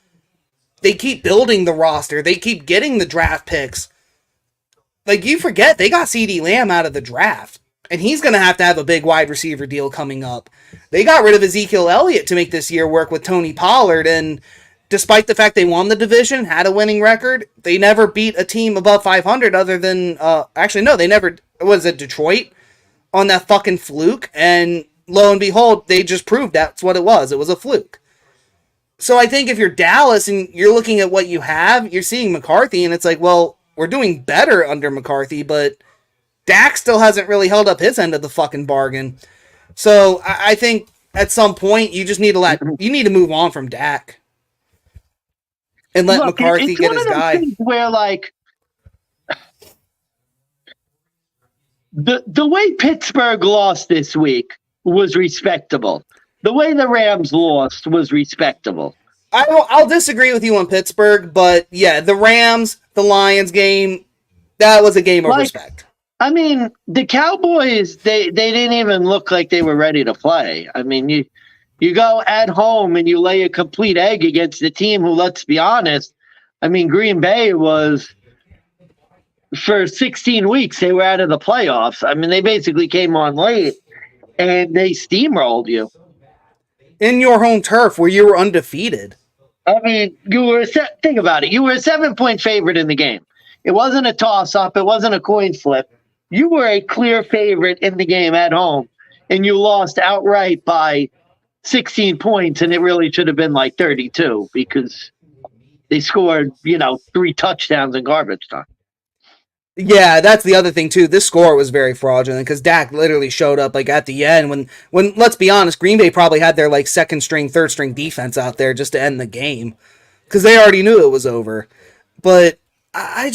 they keep building the roster. They keep getting the draft picks. Like, you forget, they got CeeDee Lamb out of the draft. And he's going to have a big wide receiver deal coming up. They got rid of Ezekiel Elliott to make this year work with Tony Pollard. And despite the fact they won the division, had a winning record, they never beat a team above 500 other than, they never, was it Detroit? On that fucking fluke. And lo and behold, they just proved that's what it was. It was a fluke. So I think if you're Dallas and you're looking at what you have, you're seeing McCarthy, and it's like, well, we're doing better under McCarthy, but Dak still hasn't really held up his end of the fucking bargain. So I think at some point you just need to move on from Dak and let McCarthy get his guy. Where the way Pittsburgh lost this week was respectable. The way the Rams lost was respectable. I'll disagree with you on Pittsburgh, but yeah, the Rams, the Lions game, that was a game of respect. I mean, the Cowboys, they didn't even look like they were ready to play. I mean, you go at home and you lay a complete egg against the team who, let's be honest, I mean, Green Bay was, for 16 weeks, they were out of the playoffs. I mean, they basically came on late. And they steamrolled you. In your home turf where you were undefeated. I mean, think about it. You were a 7-point favorite in the game. It wasn't a toss-up. It wasn't a coin flip. You were a clear favorite in the game at home. And you lost outright by 16 points. And it really should have been 32 because they scored, 3 touchdowns in garbage time. Yeah, that's the other thing too. This score was very fraudulent because Dak literally showed up like at the end when let's be honest, Green Bay probably had their like second string, third string defense out there just to end the game because they already knew it was over. But I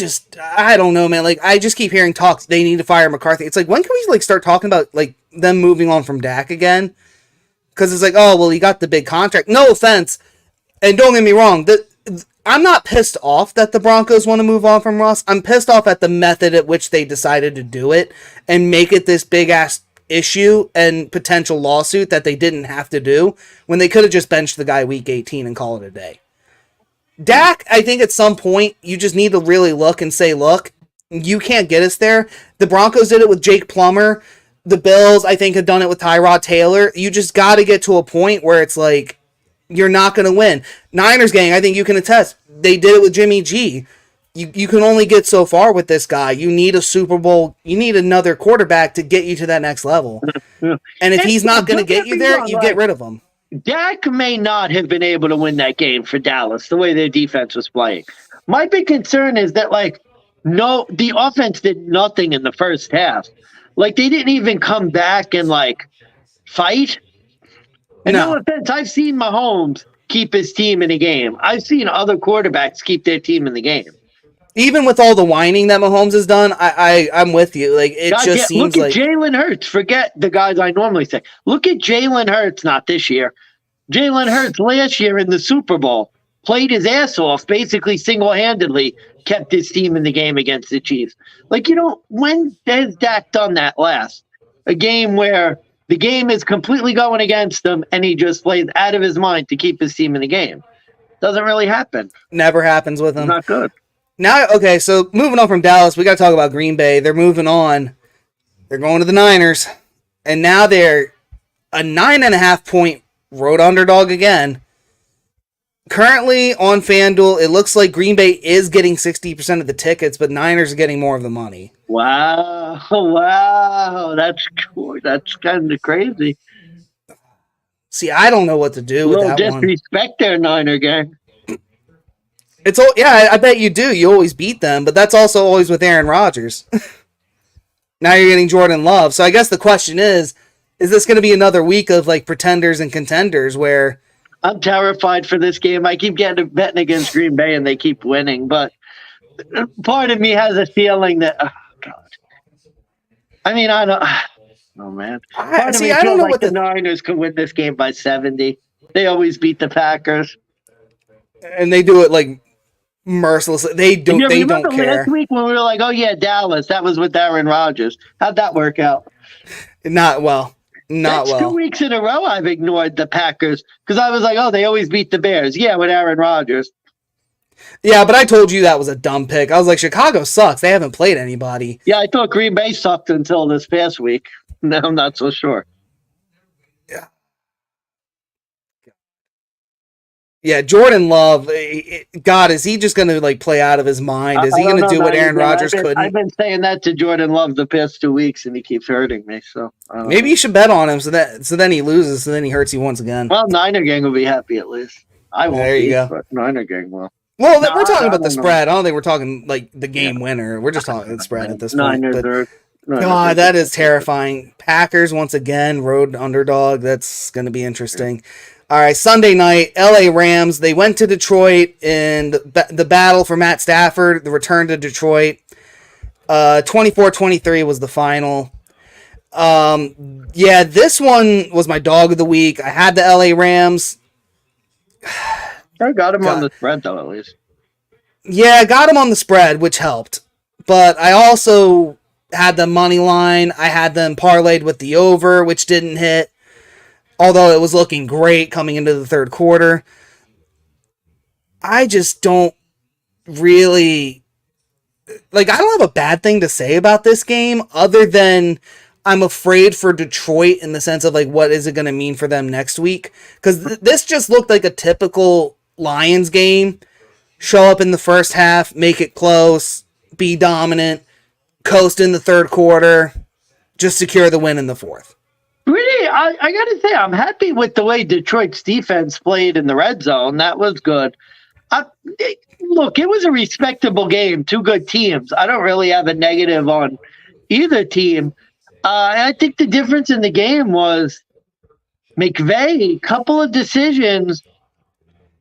don't know, man. Like I just keep hearing talks. They need to fire McCarthy. It's like when can we like start talking about like them moving on from Dak again? Because it's like, oh well, he got the big contract. No offense, and don't get me wrong. I'm not pissed off that the Broncos want to move on from Russ. I'm pissed off at the method at which they decided to do it and make it this big ass issue and potential lawsuit that they didn't have to do when they could have just benched the guy week 18 and call it a day. Dak, I think at some point you just need to really look and say, look, you can't get us there. The Broncos did it with Jake Plummer. The Bills, I think, have done it with Tyrod Taylor. You just got to get to a point where it's like, you're not going to win. Niners gang, I think you can attest. They did it with Jimmy G. You can only get so far with this guy. You need a Super Bowl. You need another quarterback to get you to that next level. And if he's not going to get you there, you get rid of him. Dak may not have been able to win that game for Dallas the way their defense was playing. My big concern is that, the offense did nothing in the first half. Like, they didn't even come back and, fight. And no offense, I've seen Mahomes keep his team in a game. I've seen other quarterbacks keep their team in the game. Even with all the whining that Mahomes has done, I'm with you. Like it just seems like look at Jalen Hurts. Forget the guys I normally say. Look at Jalen Hurts, not this year. Jalen Hurts last year in the Super Bowl played his ass off, basically single-handedly kept his team in the game against the Chiefs. When has Dak done that last? A game where the game is completely going against him, and he just plays out of his mind to keep his team in the game. Doesn't really happen. Never happens with him. Not good. Now, okay, so moving on from Dallas, we got to talk about Green Bay. They're moving on. They're going to the Niners, and now they're a 9.5-point road underdog again. Currently on FanDuel, it looks like Green Bay is getting 60% of the tickets, but Niners are getting more of the money. Wow, that's cool. That's kind of crazy. See, I don't know what to do with that one. Disrespect their Niner gang. I bet you do. You always beat them, but that's also always with Aaron Rodgers. Now you're getting Jordan Love. So I guess the question is this going to be another week of pretenders and contenders where I'm terrified for this game. I keep betting against Green Bay and they keep winning, but part of me has a feeling that, oh God. I mean, I don't. Oh man. Part of me feels like the Niners could win this game by 70. They always beat the Packers, and they do it mercilessly. They don't. They don't care. Last week when we were like, "Oh yeah, Dallas," that was with Aaron Rodgers. How'd that work out? Not well. That's 2 weeks in a row I've ignored the Packers because I was like, "Oh, they always beat the Bears." Yeah, with Aaron Rodgers. Yeah, but I told you that was a dumb pick. I was like, Chicago sucks. They haven't played anybody. Yeah, I thought Green Bay sucked until this past week. Now I'm not so sure. Yeah. Yeah, Jordan Love, God, is he just going to play out of his mind? Is he going to do what Aaron Rodgers couldn't? I've been saying that to Jordan Love the past 2 weeks, and he keeps hurting me. So maybe you should bet on him so then he loses, so then he hurts you once again. Well, Niner gang will be happy at least. I won't. There you go. But Niner gang will. Well, we're talking about the spread. I don't think we're talking the game winner. We're just talking the spread at this point. God, that is terrifying. Packers once again, road underdog. That's going to be interesting. All right, Sunday night, LA Rams. They went to Detroit in the battle for Matt Stafford, the return to Detroit. 24-23 was the final. This one was my dog of the week. I had the LA Rams. I got him on the spread, though, at least. Yeah, I got him on the spread, which helped. But I also had the money line. I had them parlayed with the over, which didn't hit. Although it was looking great coming into the third quarter. I just don't really... I don't have a bad thing to say about this game, other than I'm afraid for Detroit in the sense of, what is it going to mean for them next week? Because this just looked like a typical Lions game. Show up in the first half, make it close, be dominant, coast in the third quarter, just secure the win in the fourth. Really, I got to say, I'm happy with the way Detroit's defense played in the red zone. That was good. Look, it was a respectable game. Two good teams. I don't really have a negative on either team. I think the difference in the game was McVay, a couple of decisions,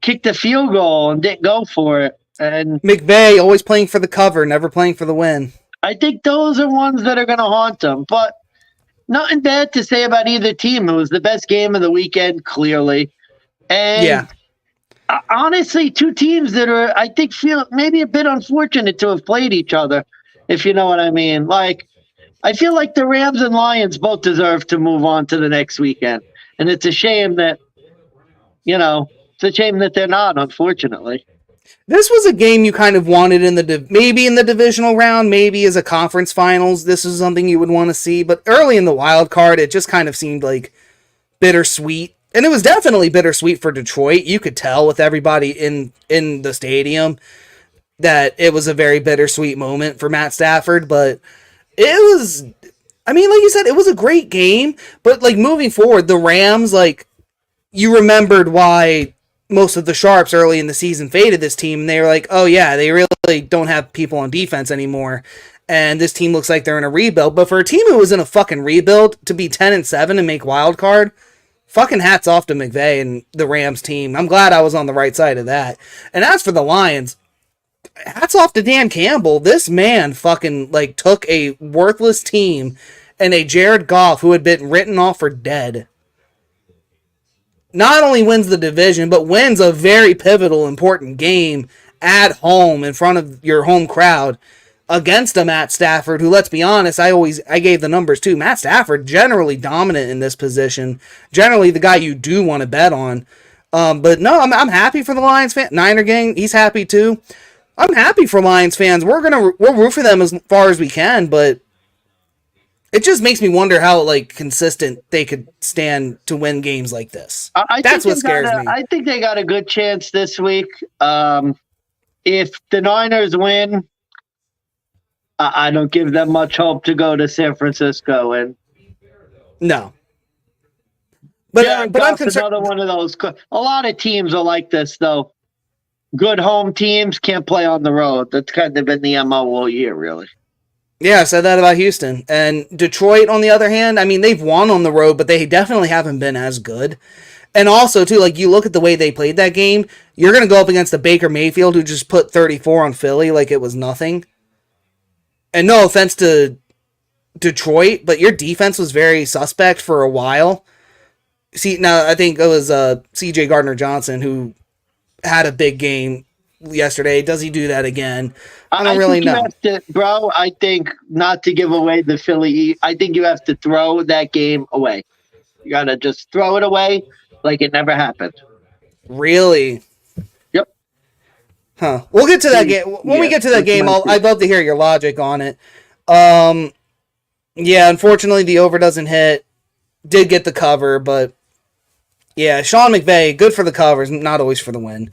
kicked a field goal and didn't go for it. And McVay always playing for the cover, never playing for the win. I think those are ones that are going to haunt them. But nothing bad to say about either team. It was the best game of the weekend, clearly. And honestly, two teams that are, I think, feel maybe a bit unfortunate to have played each other, if you know what I mean. Like, I feel like the Rams and Lions both deserve to move on to the next weekend. And it's a shame that, it's a shame that they're not, unfortunately. This was a game you kind of wanted maybe in the divisional round, maybe as a conference finals. This is something you would want to see. But early in the wild card, it just kind of seemed like bittersweet. And it was definitely bittersweet for Detroit. You could tell with everybody in the stadium that it was a very bittersweet moment for Matt Stafford. But it was, I mean, like you said, it was a great game. But like moving forward, the Rams, like, you remembered why most of the sharps early in the season faded this team. And they were like, oh yeah, they really don't have people on defense anymore. And this team looks like they're in a rebuild. But for a team who was in a fucking rebuild to be 10-7 and make wild card, fucking hats off to McVay and the Rams team. I'm glad I was on the right side of that. And as for the Lions, hats off to Dan Campbell. This man fucking like took a worthless team and a Jared Goff who had been written off for dead. Not only wins the division, but wins a very pivotal, important game at home in front of your home crowd against a Matt Stafford, who, let's be honest, I gave the numbers too. Matt Stafford, generally dominant in this position, generally the guy you do want to bet on. But no, I'm happy for the Lions fan. Niner gang, he's happy too. I'm happy for Lions fans. We'll root for them as far as we can, but it just makes me wonder how like consistent they could stand to win games like this. That's what scares me. I think they got a good chance this week. If the Niners win, I don't give them much hope to go to San Francisco. And no, but I'm concerned. Another one of those. A lot of teams are like this, though. Good home teams can't play on the road. That's kind of been the MO all year, really. Yeah, I said that about Houston. And Detroit, on the other hand, I mean, they've won on the road, but they definitely haven't been as good. And also, too, like, you look at the way they played that game, you're going to go up against the Baker Mayfield who just put 34 on Philly like it was nothing. And no offense to Detroit, but your defense was very suspect for a while. See, now, I think it was C.J. Gardner-Johnson who had a big game yesterday. Does he do that again? I don't really know. Bro, I think not to give away the Philly, I think you have to throw that game away. You got to just throw it away like it never happened. Really? Yep. Huh. We'll get to that game. When we get to that game, I'd love to hear your logic on it. Yeah, unfortunately, the over doesn't hit. Did get the cover, but yeah, Sean McVay, good for the covers, not always for the win.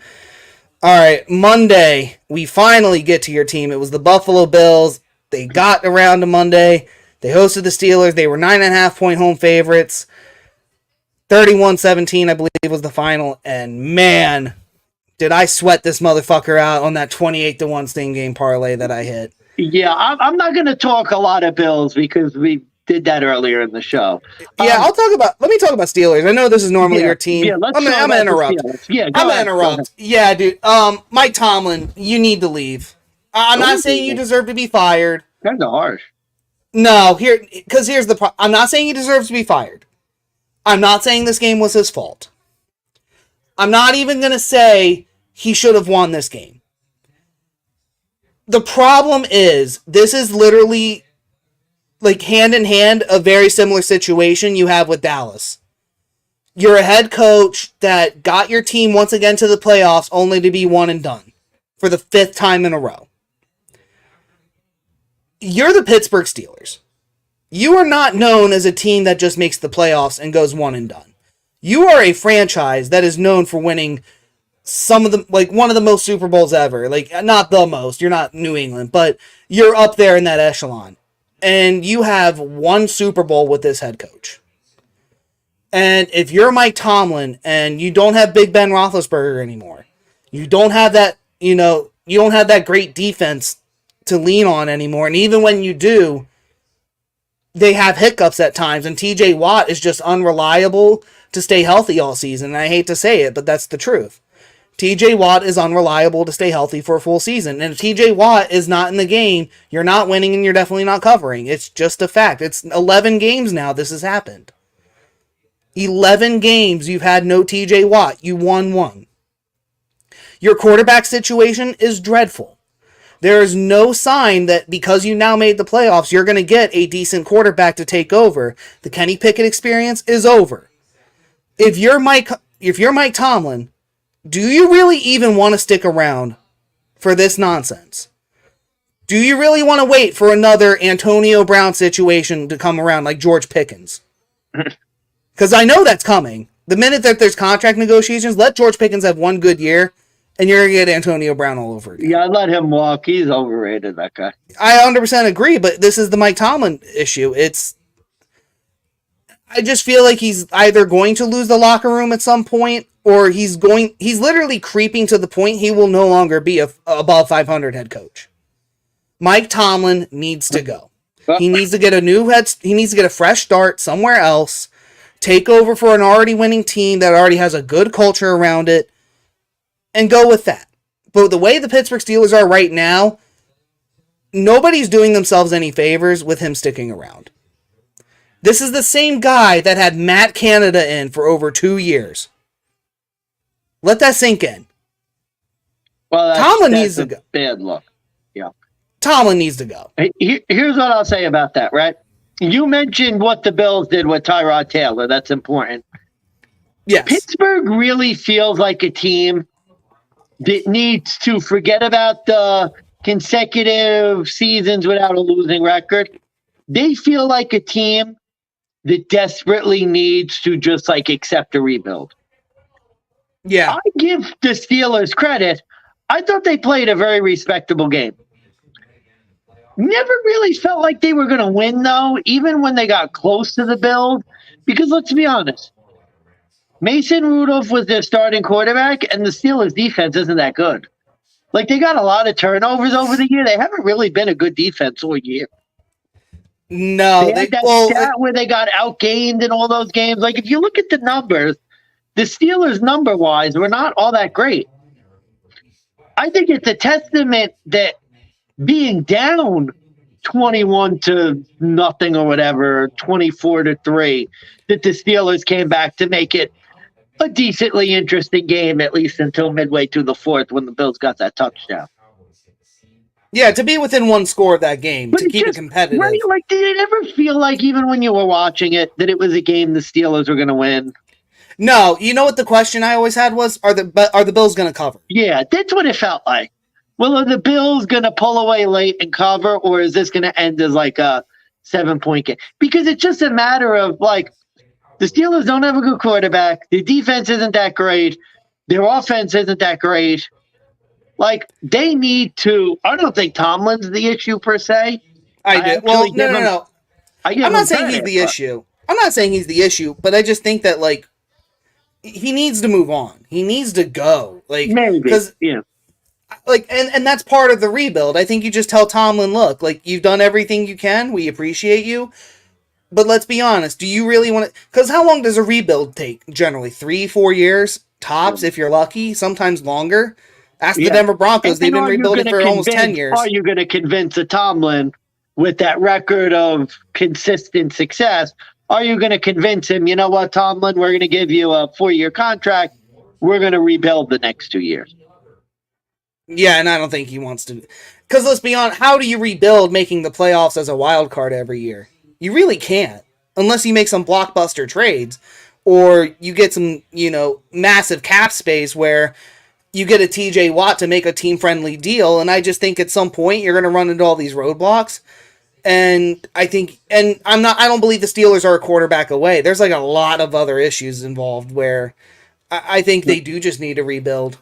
All right, Monday, we finally get to your team. It was the Buffalo Bills. They got around to Monday. They hosted the Steelers. They were 9.5-point home favorites. 31-17, I believe, was the final. And man, did I sweat this motherfucker out on that 28-1 Sting game parlay that I hit. Yeah, I'm not going to talk a lot of Bills because we did that earlier in the show. Yeah, let me talk about Steelers. I know this is normally your team. Yeah, I'm going to interrupt. Yeah, I'm going to interrupt. Yeah, dude. Mike Tomlin, you need to leave. I'm not saying you deserve to be fired. Kind of harsh. No, here's the problem. I'm not saying he deserves to be fired. I'm not saying this game was his fault. I'm not even going to say he should have won this game. The problem is, this is literally like hand in hand a very similar situation you have with Dallas. You're a head coach that got your team once again to the playoffs only to be one and done for the 5th time in a row. You're the Pittsburgh Steelers. You are not known as a team that just makes the playoffs and goes one and done. You are a franchise that is known for winning one of the most Super Bowls ever. Like, not the most. You're not New England, but you're up there in that echelon. And you have one Super Bowl with this head coach. And if you're Mike Tomlin and you don't have Big Ben Roethlisberger anymore, You don't have that, you don't have that great defense to lean on anymore. And even when you do, they have hiccups at times. And TJ Watt is just unreliable to stay healthy all season. And I hate to say it, but that's the truth. TJ Watt is unreliable to stay healthy for a full season. And if TJ Watt is not in the game, you're not winning and you're definitely not covering. It's just a fact. It's 11 games now this has happened. 11 games you've had no TJ Watt. You won one. Your quarterback situation is dreadful. There is no sign that because you now made the playoffs, you're going to get a decent quarterback to take over. The Kenny Pickett experience is over. If you're Mike Tomlin, do you really even want to stick around for this nonsense? Do you really want to wait for another Antonio Brown situation to come around like George Pickens? Because I know that's coming. The minute that there's contract negotiations, let George Pickens have one good year, and you're going to get Antonio Brown all over again. Yeah, let him walk. He's overrated, that guy. I 100% agree, but this is the Mike Tomlin issue. I just feel like he's either going to lose the locker room at some point, or he's literally creeping to the point he will no longer be a above 500 head coach. Mike Tomlin needs to go. He needs to get he needs to get a fresh start somewhere else, take over for an already winning team that already has a good culture around it, and go with that. But the way the Pittsburgh Steelers are right now, nobody's doing themselves any favors with him sticking around. This is the same guy that had Matt Canada in for over 2 years. Let that sink in. Well, Tomlin needs to go. Bad luck. Yeah. Tomlin needs to go. Here's what I'll say about that, right? You mentioned what the Bills did with Tyrod Taylor. That's important. Yes. Pittsburgh really feels like a team that needs to forget about the consecutive seasons without a losing record. They feel like a team that desperately needs to just accept a rebuild. Yeah. I give the Steelers credit. I thought they played a very respectable game. Never really felt like they were going to win, though, even when they got close to the Bills. Because let's be honest, Mason Rudolph was their starting quarterback, and the Steelers' defense isn't that good. They got a lot of turnovers over the year. They haven't really been a good defense all year. No. They had that stat where they got outgained in all those games. If you look at the numbers, the Steelers, number-wise, were not all that great. I think it's a testament that being down 21-0 or whatever, 24-3, that the Steelers came back to make it a decently interesting game, at least until midway through the fourth when the Bills got that touchdown. Yeah, to be within one score of that game, to keep it competitive. Right? Did it ever feel like, even when you were watching it, that it was a game the Steelers were going to win? No. You know what the question I always had was, are the Bills going to cover? Yeah, that's what it felt like. Well, are the Bills going to pull away late and cover, or is this going to end as a 7-point game? Because it's just a matter of, the Steelers don't have a good quarterback. Their defense isn't that great. Their offense isn't that great. They need to – I don't think Tomlin's the issue per se. I do. Well, no. I'm not saying he's the issue. I'm not saying he's the issue, but I just think that, he needs to move on. He needs to go. Maybe. Because, yeah. And that's part of the rebuild. I think you just tell Tomlin, look, you've done everything you can. We appreciate you. But let's be honest. Do you really want to... Because how long does a rebuild take? Generally, 3-4 years, tops, if you're lucky. Sometimes longer. Ask the Denver Broncos. They've been rebuilding for almost 10 years. Are you going to convince a Tomlin with that record of consistent success? Are you going to convince him, you know what, Tomlin, we're going to give you a 4-year contract. We're going to rebuild the next 2 years. Yeah, and I don't think he wants to. Because let's be honest, how do you rebuild making the playoffs as a wild card every year? You really can't. Unless you make some blockbuster trades. Or you get some, massive cap space where you get a TJ Watt to make a team-friendly deal. And I just think at some point you're going to run into all these roadblocks. And I don't believe the Steelers are a quarterback away. There's a lot of other issues involved where I think they do just need to rebuild.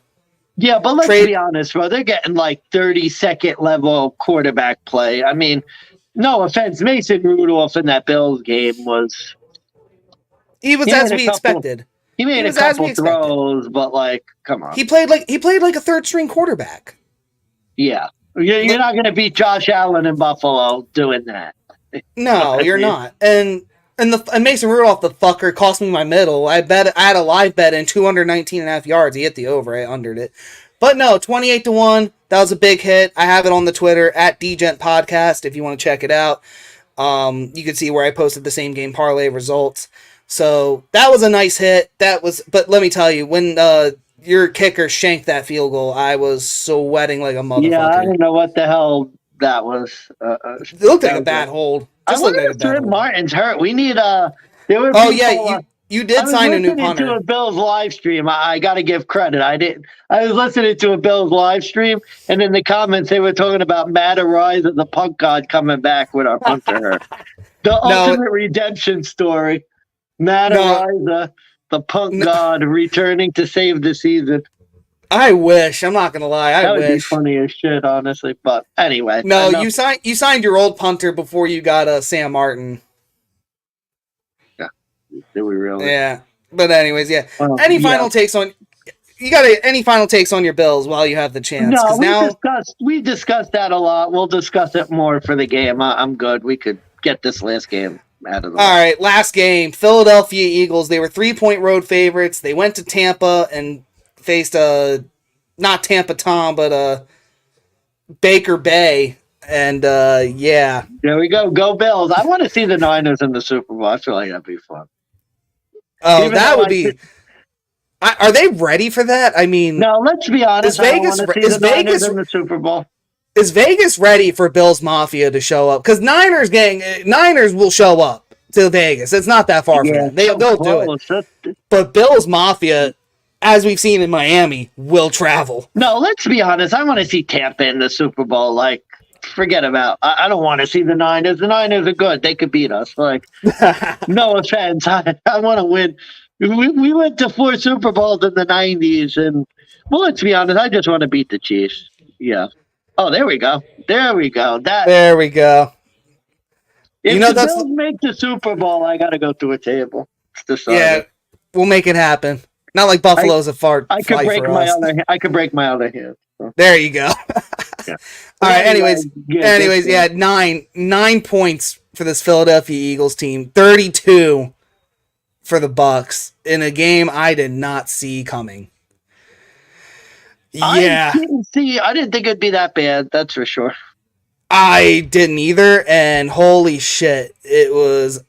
Yeah, but let's be honest, bro. They're getting 32nd level quarterback play. I mean, no offense, Mason Rudolph in that Bills game was... He was as we expected. He made a was as we couple expected. throws, but like, come on. He played like a third string quarterback. Yeah. You're not going to beat Josh Allen in Buffalo doing that. No, you're not. And Mason Rudolph, the fucker, cost me my middle. I had a live bet in 219.5 yards. He hit the over. I undered it. But no, 28-1. That was a big hit. I have it on the Twitter at DGent Podcast if you want to check it out. You can see where I posted the same game parlay results. So that was a nice hit. But let me tell you, when your kicker shanked that field goal, I was sweating like a motherfucker. Yeah, I don't know what the hell that was. It looked like a bad hold. I wonder if Trent Martin's hurt. We need there were Oh people, yeah, you did sign a new punter. I was listening to a Bills live stream. I got to give credit. I was listening to a Bills live stream, and in the comments they were talking about Matt Arise and the punk god coming back with our punter. The ultimate redemption story. Matt Arise, the punk god, returning to save the season. I wish. I'm not gonna lie. That would be funny as shit, honestly. But anyway, no, you signed your old punter before you got Sam Martin. Yeah, did we really? Yeah, but anyways, yeah. Any final takes on? You got any final takes on your Bills while you have the chance? No, we discussed that a lot. We'll discuss it more for the game. I'm good. We could get this last game out of the way. All right, last game. Philadelphia Eagles. They were 3-point road favorites. They went to Tampa and faced not Tampa Tom, but Baker Bay. And yeah. There we go. Go Bills. I want to see the Niners in the Super Bowl. I feel like that'd be fun. Oh, that would be. Are they ready for that? I mean, no. Let's be honest. Vegas in the Super Bowl? Is Vegas ready for Bills Mafia to show up? Because Niners will show up to Vegas. It's not that far from them. They'll do it. But Bills Mafia, as we've seen in Miami, will travel. No, let's be honest. I want to see Tampa in the Super Bowl. Like, forget about. I don't want to see the Niners. The Niners are good. They could beat us. Like, no offense. I want to win. We went to 4 Super Bowls in the 90s, and well, let's be honest. I just want to beat the Chiefs. Yeah. Oh, there we go. There we go. There we go. If the Bills make the Super Bowl, I got to go to a table. Yeah, we'll make it happen. Not like Buffalo's a fart. I could break my other hand. So. There you go. Yeah. All right. Anyways, yeah, 9 points for this Philadelphia Eagles team. 32 for the Bucks in a game I did not see coming. Yeah, I didn't think it'd be that bad. That's for sure. I didn't either, and holy shit, it was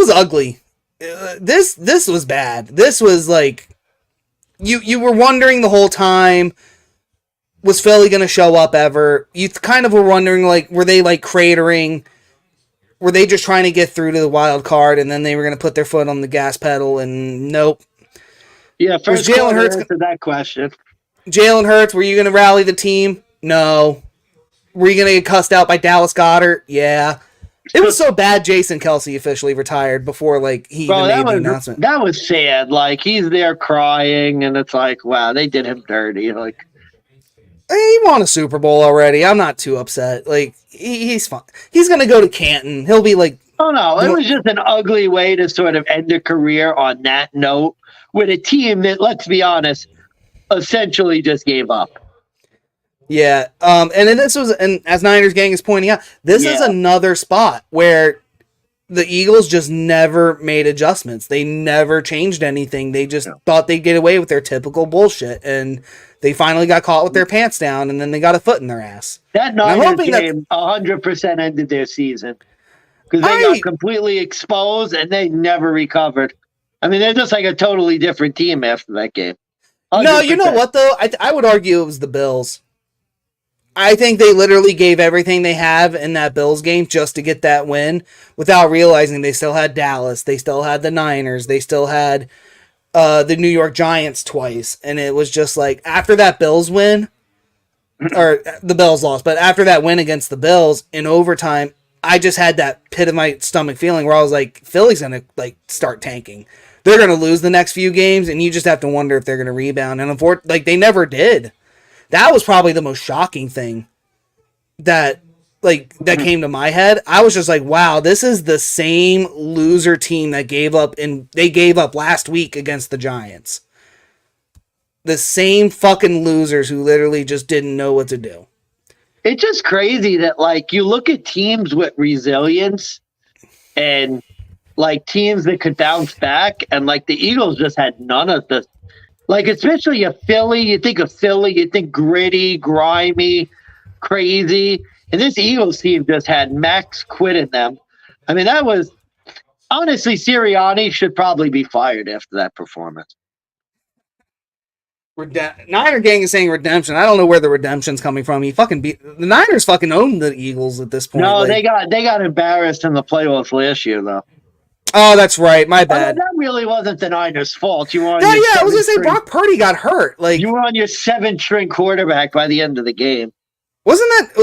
ugly. This was bad. This was like you were wondering the whole time, was Philly going to show up ever? You kind of were wondering, like, were they like cratering? Were they just trying to get through to the wild card, and then they were going to put their foot on the gas pedal? And nope. Yeah, first Jalen Hurts answer that question. Jalen Hurts, were you going to rally the team? No. Were you going to get cussed out by Dallas Goedert? Yeah. It was so bad Jason Kelce officially retired before he even made the announcement. That was sad. Like, he's there crying, and it's like, wow, they did him dirty. Like, he won a Super Bowl already. I'm not too upset. Like, he's fine. He's going to go to Canton. He'll be like... Oh, no. It was just an ugly way to sort of end a career on that note with a team that, let's be honest, essentially just gave up. Yeah. And as Niners gang is pointing out, this is another spot where the Eagles just never made adjustments. They never changed anything. They just thought they'd get away with their typical bullshit. And they finally got caught with their pants down, and then they got a foot in their ass. That Niners game 100% ended their season. Because they got completely exposed, and they never recovered. I mean, they're just like a totally different team after that game. 100%. No, you know what, though? I would argue it was the Bills. I think they literally gave everything they have in that Bills game just to get that win without realizing they still had Dallas. They still had the Niners. They still had the New York Giants twice. And it was just like, after that Bills win, or the Bills lost, but after that win against the Bills in overtime, I just had that pit of my stomach feeling where I was like, Philly's going to start tanking. They're going to lose the next few games, and you just have to wonder if they're going to rebound. And they never did. That was probably the most shocking thing that like that came to my head. I was just like, wow, this is the same loser team that gave up last week against the Giants. The same fucking losers who literally just didn't know what to do. It's just crazy that, like, you look at teams with resilience and, like, teams that could bounce back, and, like, the Eagles just had none of this. Like, especially a Philly, you think of Philly, you think gritty, grimy, crazy. And this Eagles team just had max quit in them. I mean, that was, honestly, Sirianni should probably be fired after that performance. Niner gang is saying redemption. I don't know where the redemption's coming from. The Niners fucking own the Eagles at this point. No, like, they got embarrassed in the playoffs last year, though. Oh, that's right. My bad. That really wasn't the Niners' fault. I was gonna say Brock Purdy got hurt. Like, you were on your 7th-string quarterback by the end of the game. Was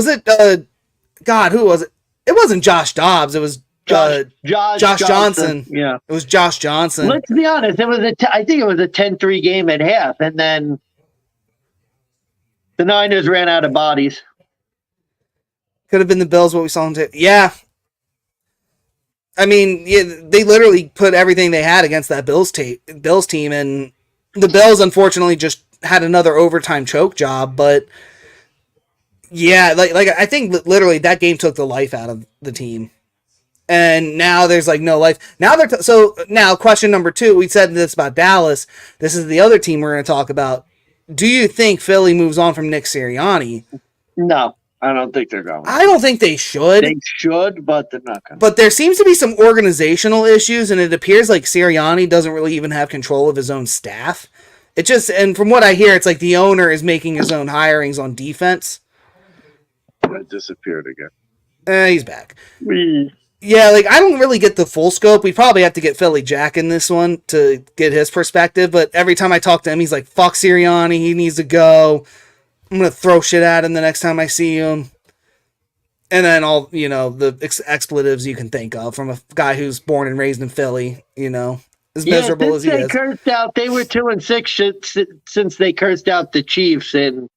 it God, who was it? It wasn't Josh Dobbs. It was Josh Johnson. Yeah. It was Josh Johnson. Let's be honest. I think it was a 10-3 game at half, and then the Niners ran out of bodies. Could have been the Bills, what we saw them do. Yeah. I mean, they literally put everything they had against that Bills team, and the Bills, unfortunately, just had another overtime choke job, but yeah, like I think literally that game took the life out of the team. And now there's like no life. Now now question number 2, we said this about Dallas. This is the other team we're going to talk about. Do you think Philly moves on from Nick Sirianni? No, I don't think they're going. I don't think they should. They should, but they're not going. But there seems to be some organizational issues, and it appears like Sirianni doesn't really even have control of his own staff. And from what I hear, it's like the owner is making his own hirings on defense. That disappeared again. He's back. Yeah, like, I don't really get the full scope. We probably have to get Philly Jack in this one to get his perspective, but every time I talk to him, he's like, fuck Sirianni, he needs to go. I'm going to throw shit at him the next time I see him. And then all, the expletives you can think of from a guy who's born and raised in Philly, as miserable as he is. They were 2-6 since they cursed out the Chiefs in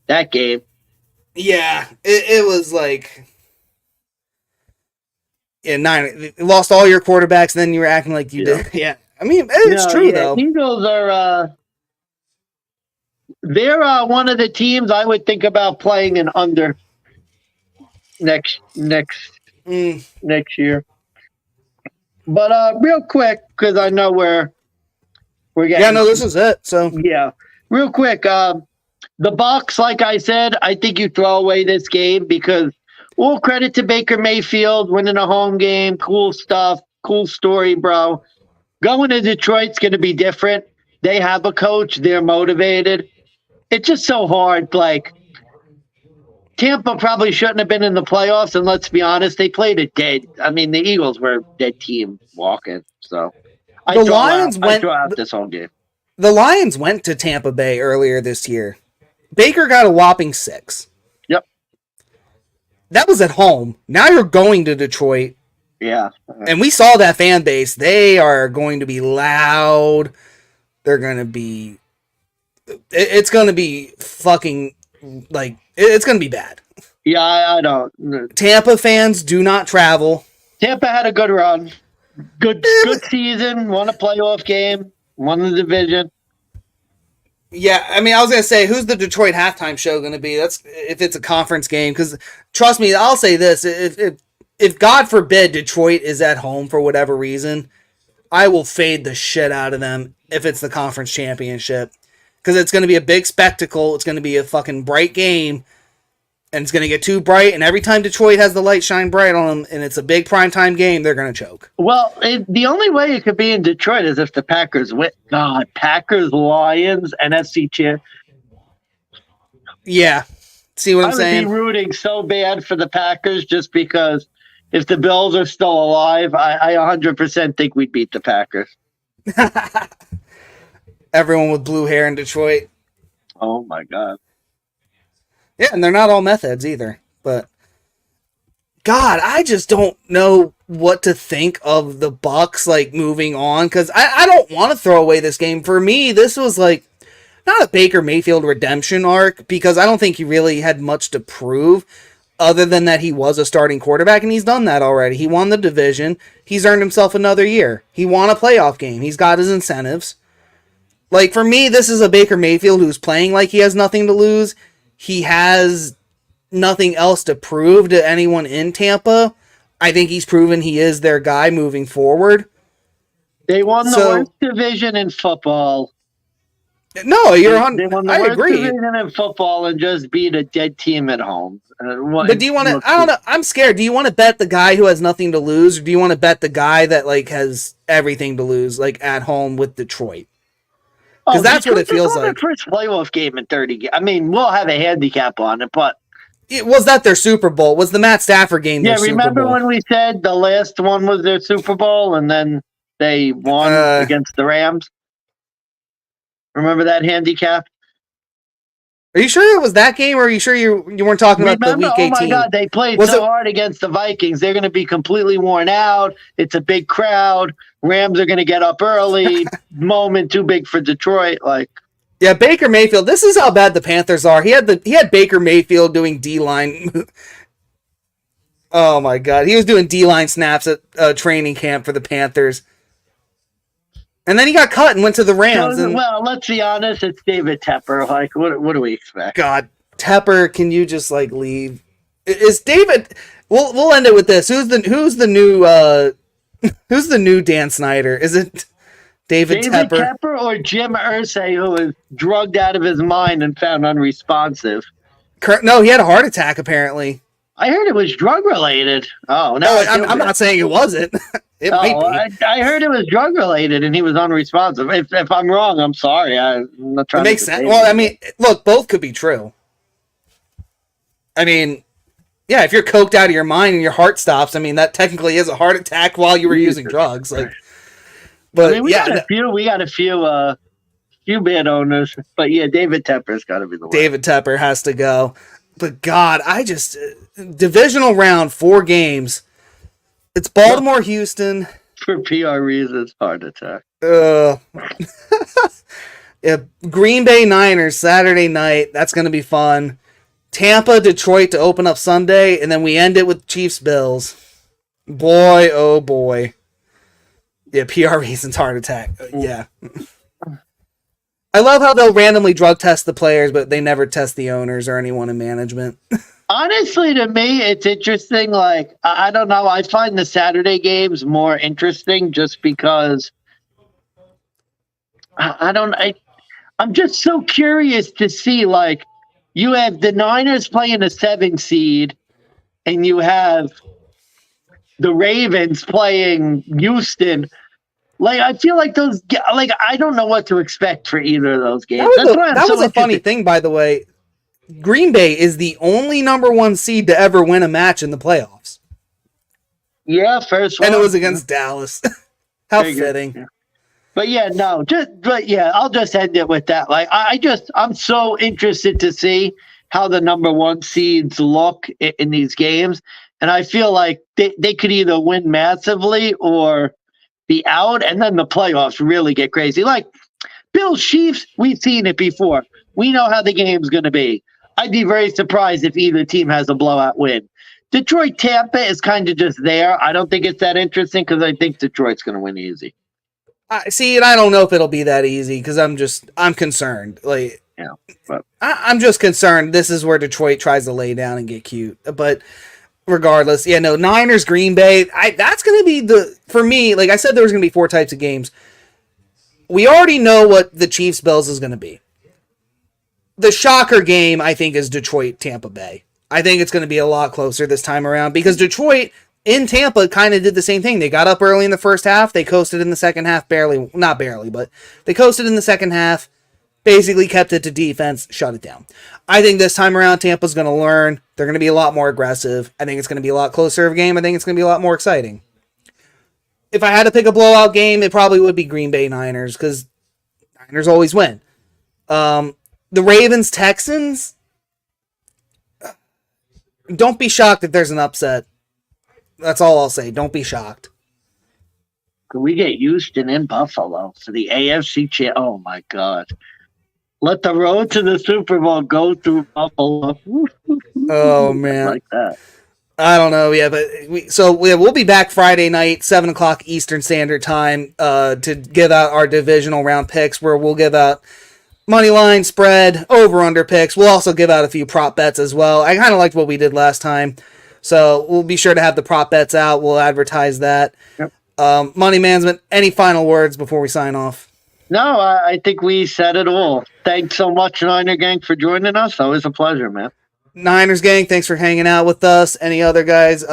that game. Yeah, it was like... Yeah, 9. Lost all your quarterbacks, and then you were acting like you did. Yeah, I mean, it's true, though. Eagles are... they're one of the teams I would think about playing an under next year. But real quick, because I know we're getting... Yeah, no, this is it, so... Yeah, real quick, the Bucs, like I said, I think you throw away this game because all credit to Baker Mayfield winning a home game. Cool stuff. Cool story, bro. Going to Detroit's going to be different. They have a coach. They're motivated. It's just so hard. Like, Tampa probably shouldn't have been in the playoffs, and let's be honest, they played it dead. I mean, the Eagles were a dead team walking. So I draw out this whole game. The Lions went to Tampa Bay earlier this year. Baker got a whopping 6. Yep. That was at home. Now you're going to Detroit. Yeah. And we saw that fan base. They are going to be loud. They're going to be... It's going to be fucking... Like, it's going to be bad. Yeah, I don't... Tampa fans do not travel. Tampa had a good run. Good season. Won a playoff game. Won the division. Yeah, I mean, I was going to say, who's the Detroit halftime show going to be? That's if it's a conference game. Because, trust me, I'll say this. If God forbid Detroit is at home for whatever reason, I will fade the shit out of them if it's the conference championship. Because it's going to be a big spectacle. It's going to be a fucking bright game. And it's going to get too bright. And every time Detroit has the light shine bright on them, and it's a big primetime game, they're going to choke. Well, the only way it could be in Detroit is if the Packers win. God, Packers, Lions, NFC champ. Yeah. See what I'm saying? I would be rooting so bad for the Packers just because if the Bills are still alive, I 100% think we'd beat the Packers. Everyone with blue hair in Detroit. Oh, my God. Yeah, and they're not all meth heads either. But, God, I just don't know what to think of the Bucs, like, moving on. Because I don't want to throw away this game. For me, this was, like, not a Baker Mayfield redemption arc. Because I don't think he really had much to prove. other than that he was a starting quarterback, and he's done that already. He won the division. He's earned himself another year. He won a playoff game. He's got his incentives. Like, for me, this is a Baker Mayfield who's playing like he has nothing to lose. He has nothing else to prove to anyone in Tampa. I think he's proven he is their guy moving forward. They won the worst division in football. No, They won the worst division in football and just beat a dead team at home. But do you want to? I don't know. I'm scared. Do you want to bet the guy who has nothing to lose, or do you want to bet the guy that like has everything to lose, like at home with Detroit? Because that's what it feels like. The first playoff game in 30. I mean, we'll have a handicap on it, but was that their Super Bowl? Was the Matt Stafford game? Yeah, remember when we said the last one was their Super Bowl, and then they won against the Rams? Remember that handicap? Are you sure it was that game, or are you sure you weren't talking about the Week 18? Oh my God, they played hard against the Vikings. They're going to be completely worn out. It's a big crowd. Rams are going to get up early. Moment too big for Detroit. Yeah, Baker Mayfield. This is how bad the Panthers are. He had Baker Mayfield doing D-line. Oh my God, he was doing D-line snaps at training camp for the Panthers. And then he got cut and went to the Rams. Well, let's be honest, it's David Tepper. What do we expect? God, Tepper, can you just leave? Is David? We'll end it with this. Who's the new Dan Snyder? Is it David Tepper or Jim Irsay, who was drugged out of his mind and found unresponsive? No, he had a heart attack apparently. I heard it was drug related. Oh no, I'm not saying it wasn't. It might be. I heard it was drug related, and he was unresponsive. If I'm wrong, I'm sorry. I'm not trying. It makes sense. Well, I mean, look, both could be true. I mean, yeah, if you're coked out of your mind and your heart stops, I mean, that technically is a heart attack while you were using drugs. But I mean, we got a few bad owners, but yeah, David Tepper's got to be the one. David Tepper has to go. But God, divisional round, 4 games. It's Baltimore, Houston. For PR reasons, heart attack. Yeah, Green Bay Niners, Saturday night. That's going to be fun. Tampa, Detroit to open up Sunday, and then we end it with Chiefs, Bills. Boy, oh boy. Yeah, PR reasons, heart attack. Yeah. I love how they'll randomly drug test the players, but they never test the owners or anyone in management. Honestly, to me, it's interesting. I don't know. I find the Saturday games more interesting just because I'm just so curious to see, you have the Niners playing a 7 seed and you have the Ravens playing Houston. I feel like those, I don't know what to expect for either of those games. That was a funny thing, by the way. Green Bay is the only number 1 seed to ever win a match in the playoffs. Yeah, first one. And it was against Dallas. How fitting. Yeah. But yeah, no, I'll just end it with that. I'm so interested to see how the number 1 seeds look in these games. And I feel like they could either win massively or be out, and then the playoffs really get crazy. Bills Chiefs, we've seen it before. We know how the game's going to be. I'd be very surprised if either team has a blowout win. Detroit Tampa is kind of just there. I don't think it's that interesting because I think Detroit's going to win easy. See, and I don't know if it'll be that easy because I'm concerned. I'm just concerned. This is where Detroit tries to lay down and get cute. But regardless, Niners, Green Bay. That's going to be for me. Like I said, there was going to be 4 types of games. We already know what the Chiefs Bills is going to be. The shocker game, I think, is Detroit Tampa Bay. I think it's going to be a lot closer this time around because Detroit in Tampa kind of did the same thing. They got up early in the first half. They coasted in the second half, not barely, but they coasted in the second half, basically kept it to defense, shut it down. I think this time around, Tampa's going to learn. They're going to be a lot more aggressive. I think it's going to be a lot closer of a game. I think it's going to be a lot more exciting. If I had to pick a blowout game, it probably would be Green Bay Niners because Niners always win. The Ravens Texans, don't be shocked if there's an upset. That's all I'll say. Don't be shocked. Could we get Houston in Buffalo for the AFC champ? Oh my God. Let the road to the Super Bowl go through Buffalo. Oh man, like that. I don't know. Yeah, but we'll be back Friday night, 7:00 Eastern Standard Time, to give out our divisional round picks, where we'll give out money line, spread, over under picks. We'll also give out a few prop bets as well. I kind of liked what we did last time, so we'll be sure to have the prop bets out. We'll advertise that. Yep. Money Mansmann, any final words before we sign off? No, I think we said it all. Thanks so much, Niner Gang, for joining us. Always a pleasure, man. Niners gang, thanks for hanging out with us. Any other guys,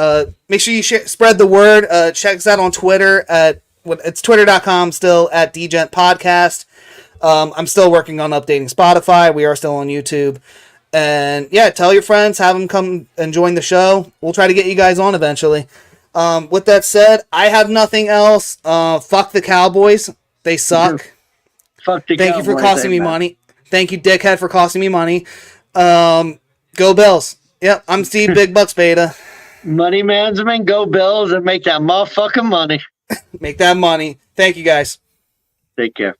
make sure you spread the word. Check us out on Twitter it's twitter.com still at DGent Podcast. I'm still working on updating Spotify. We are still on YouTube. And yeah, tell your friends, have them come and join the show. We'll try to get you guys on eventually. With that said, I have nothing else. Fuck the Cowboys. They suck. Fuck the Thank Cowboys, you for costing me money. Thank you, dickhead, for costing me money. Go Bills. Yep, I'm Steve Big Bucks Beta. Money Mansmann, go Bills, and make that motherfucking money. Make that money. Thank you, guys. Take care.